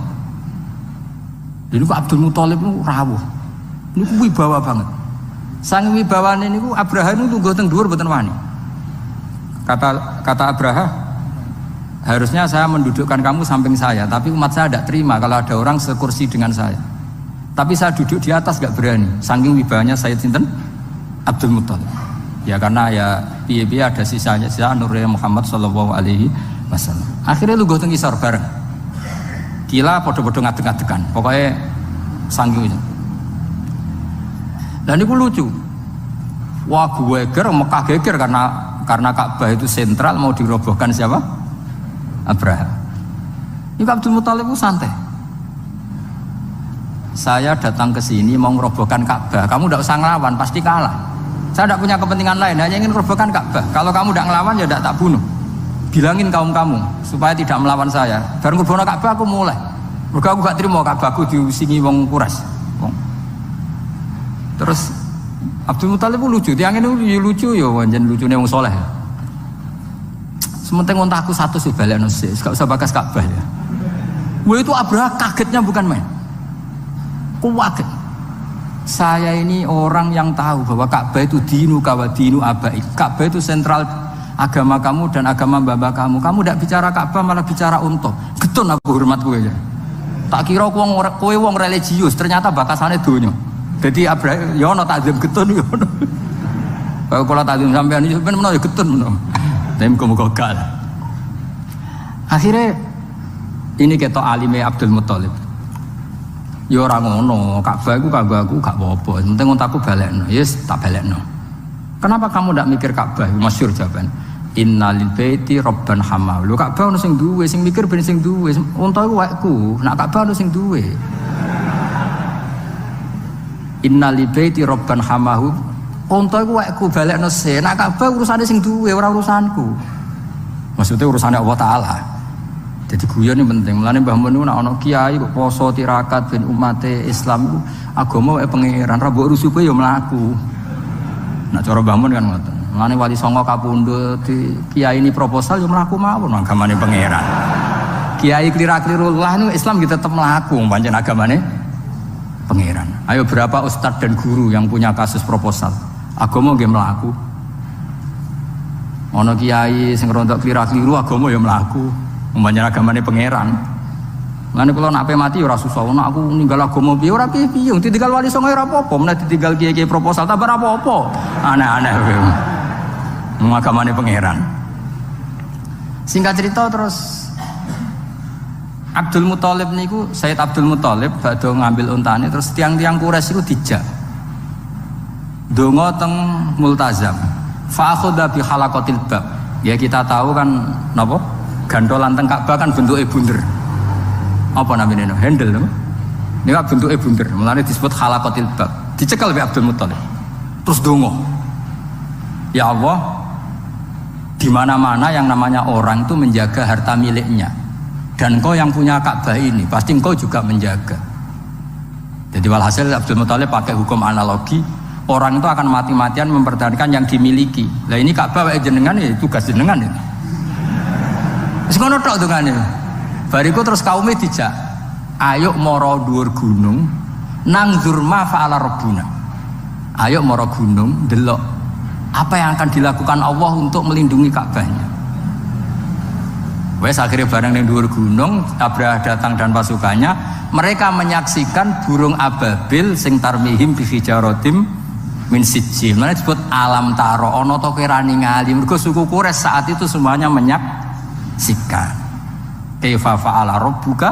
Ini kok Abdul Muthalib itu rawuh. Ini wibawa banget. Sang wibawane niku Abraha niku tunggu teng dhuwur mboten wani. Kata Abraha, harusnya saya mendudukkan kamu samping saya, tapi umat saya tidak terima kalau ada orang sekursi dengan saya. Tapi saya duduk di atas gak berani. Saking wibawanya Sayyid sinten Abdul Muthalib. Ya karena ya piye-piye ada sisa nurnya Muhammad sallallahu alaihi wasallam. Akhirnya lu teng isor bareng. Kila podo-podo ngadeg-ngadegan. Pokoknya saking. Dan itu lucu. Wah gue Mekah geger karena Ka'bah itu sentral mau dirobohkan siapa? Abraha. Ini Abdul Muthalib itu santai. Saya datang ke sini mau merobohkan Ka'bah. Kamu tidak usah ngelawan, pasti kalah. Saya tidak punya kepentingan lain, hanya ingin merobohkan Ka'bah. Kalau kamu tidak ngelawan ya tidak tak bunuh. Bilangin kaum kamu supaya tidak melawan saya. Baru merobohkan Ka'bah aku mulai. Mergo aku gak terima Ka'bahku diusingi wong Quraisy. Terus Abdul Muthalib lucu, tiang ini lucu ya, wanjen lucunya wong soleh. Sementing untaku satu sih balekno sih, gak usah bakas Ka'bah ya. Wah itu Abraha kagetnya bukan main. Kuwaget. Saya ini orang yang tahu bahwa Ka'bah itu dinu kawadinu abai. Ka'bah itu sentral agama kamu dan agama bapak kamu. Kamu tidak bicara Ka'bah malah bicara unta. Getun aku hormat kowe ya. Tak kira kowe wong religius, ternyata bakasane donya. Jadi Abraha ya ono takzim getun ya ono. Kalau takzim sampean iki ben menawa ya getun menawa. Tapi muga-muga gak. Akhirnya ini ketok alime Abdul Muthalib. Ya ora ngono, Ka'bah iku kanggo aku gak apa-apa. Penting untaku balekno. Yes, tak balekno. Kenapa kamu ndak mikir Ka'bah? Masyhur jawaban. Innalil baiti rabban hamaw. Lho Ka'bah ono sing duwe, sing mikir ben sing duwe. Unta iku waekku, nak Ka'bah ono sing duwe. Innalil baiti rabban hamahu. Unta iku waekku balekno se. Nak Ka'bah urusane sing duwe, ora urusanku. Maksudnya urusannya Allah Ta'ala. Jadi guyon ini penting. Mulane Mbah Mun nek ana kiai kok poso tirakat ben umate Islam agama wae pangeran, ra mbok rusuhe ya mlaku. Nek cara Mbah Mun kan ngoten. Mulane Wali Songo kapundhut di kiai ini proposal ya mlaku mawon agamane pangeran. Kiai klira-kliru lah niku Islam kita tetep mlaku pancen agamane pangeran. Ayo berapa ustadz dan guru yang punya kasus proposal? Agama nggih mlaku. Ana kiai sing rontok klira-kliru agama ya mlaku. Umpamanya agamane pangeran. Lan kula nak mati ora susah, nak aku ninggal agama piye ora piye, ditinggal wali songo ora apa-apa, menawa ditinggal kiai-kiai proposal tak ora apa-apa. Aneh-aneh kowe. Agamane pangeran. Singkat cerita terus Abdul Muthalib niku, Sayyid Abdul Muthalib badhe ngambil untane terus tiang-tiang Quraisy iku dijak. Donga teng multazam. Fa akhadha bi halaqatil bab. Ya kita tahu kan napa? Gantolan teng Ka'bah kan bentuke bunder. Apa namanya handle nama? Ini kan bentuknya bunder, mulanya disebut halaqatil bab. Dicekel oleh Abdul Muthalib. Terus dongo. Ya Allah, di mana-mana yang namanya orang itu menjaga harta miliknya. Dan engkau yang punya Ka'bah ini, pasti engkau juga menjaga. Jadi walhasil Abdul Muthalib pakai hukum analogi, orang itu akan mati-matian mempertahankan yang dimiliki. Nah ini Ka'bah jenengan ya tugas jenengan ini. Wis ngono tok dongane. Bariku terus kaumnya dijak, ayo moro dhuwur gunung, nang zurma fa'ala rabbuna. Ayo moro gunung, delok apa yang akan dilakukan Allah untuk melindungi Ka'bahnya. Wes akhirnya bareng ning dhuwur gunung, Abraha datang dan pasukannya, mereka menyaksikan burung ababil sing tarmihim bi hijaratim min sijil. Mana disebut alam taro, ana to kirani ngali. Mergo suku Quraisy saat itu semuanya menyaksikan. Kaifa fa'ala rabbuka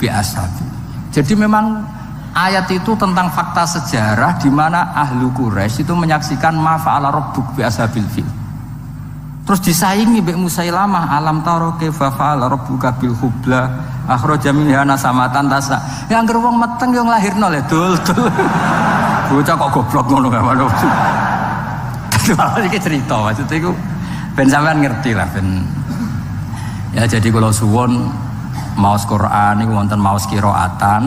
bi ashabi. Jadi memang ayat itu tentang fakta sejarah di mana ahlu Quraisy itu menyaksikan ma fa'ala rabbuk bi ashabil fil. Terus disaingi mbek Musailamah, alam taro kaifa fa'ala rabbuka bil hubla akhraja minha nasamatan tasa. Ya anggere wong meteng yo nglahirno le dul. Bocah kok goblok ngono gak ono. Iki cerita maksud iku ben sampean ngerti lah ben. Ya jadi kalau suwon maos Quran niku wonten maos qiraatan,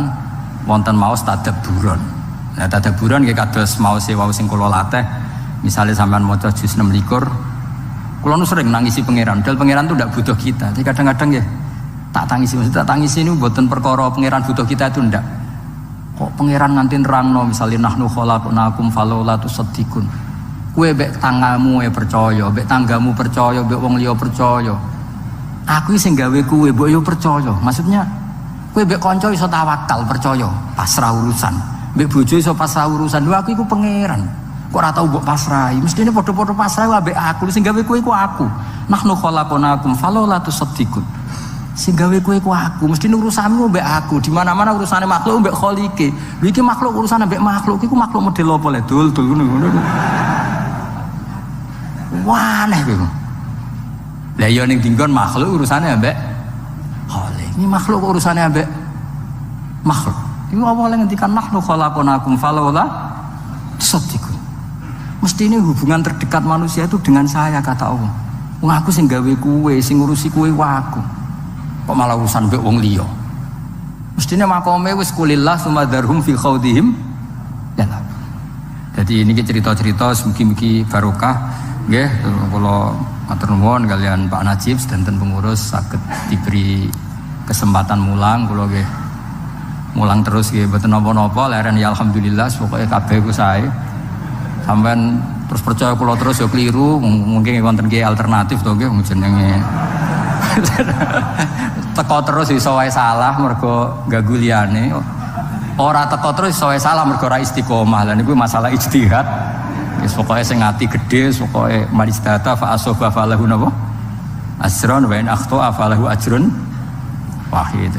wonten maos tadabburan. Nah tadabburan nggih kados maos wau sing kula latih. Misale sampean maca juz 6 likur, kula nu sering nangisi pangeran. Padahal pangeran tuh ndak butuh kita. Jadi kadang-kadang ya tak tangisi, maksud tak tangisi niku mboten perkara pangeran butuh kita itu ndak. Kok pangeran nganti nerangno misale nahnu khalaqnakum falaula tusaddiqun. Kowe mbek tanggamu percaya, mbek tanggamu percaya, mbek wong liya percaya. Aku sing gawe kowe mbok yo percaya. Maksudnya kowe mbek kanca iso tawakal percaya, pasrah urusan. Mbek bojo iso pasrah urusan. Lho aku iku pangeran. Kok ora tau mbok pasrahi. Mestine padha-padha pasrah ambek aku. Sing gawe kowe iku aku. Nahnu khalaqnakum falaula tusaddiqun. Sing gawe kowe iku aku. Mestine urusanmu mbek aku. Di mana-mana urusane makhluk mbek Khaliqe. Lho iki makhluk urusan mbek makhluk iku makhluk model apa le? Dul ngono. Wah, aneh kowe. Lah ya ning dinggon makhluk urusane ambek Khaliq. Ini makhluk urusane ambek makhluk. Iku apa lek ngendikan nahnu khalaqnakum falaula tusaddiqun. Mesti ini hubungan terdekat manusia itu dengan saya kata Allah. Wong aku sing gawe kowe, sing ngurusi kowe aku. Kok malah urusan mbek wong liya. Mestine makome wis kulillah sumadarhum fi khaudihim. Ya. Jadi ini cerita-cerita mugi-mugi barokah nggih kula matur nuwun kalian Pak Najib sedanten pengurus saged diberi kesempatan mulang kula nggih mulang terus nggih mboten napa-napa leren ya alhamdulillah pokoke kabeh ku sae sampean terus percaya kula terus ya keliru mungkin wonten nggih alternatif to nggih jenenge teko terus iso wae salah mergo ganggu liyane ora teko terus iso wae salah mergo ora istiqomah lan niku masalah ijtihad. Pokoknya sing ati gede, pokoknya maristata fa asofa falahu napa? Ajrun wa in akhta falahu ajrun wahid.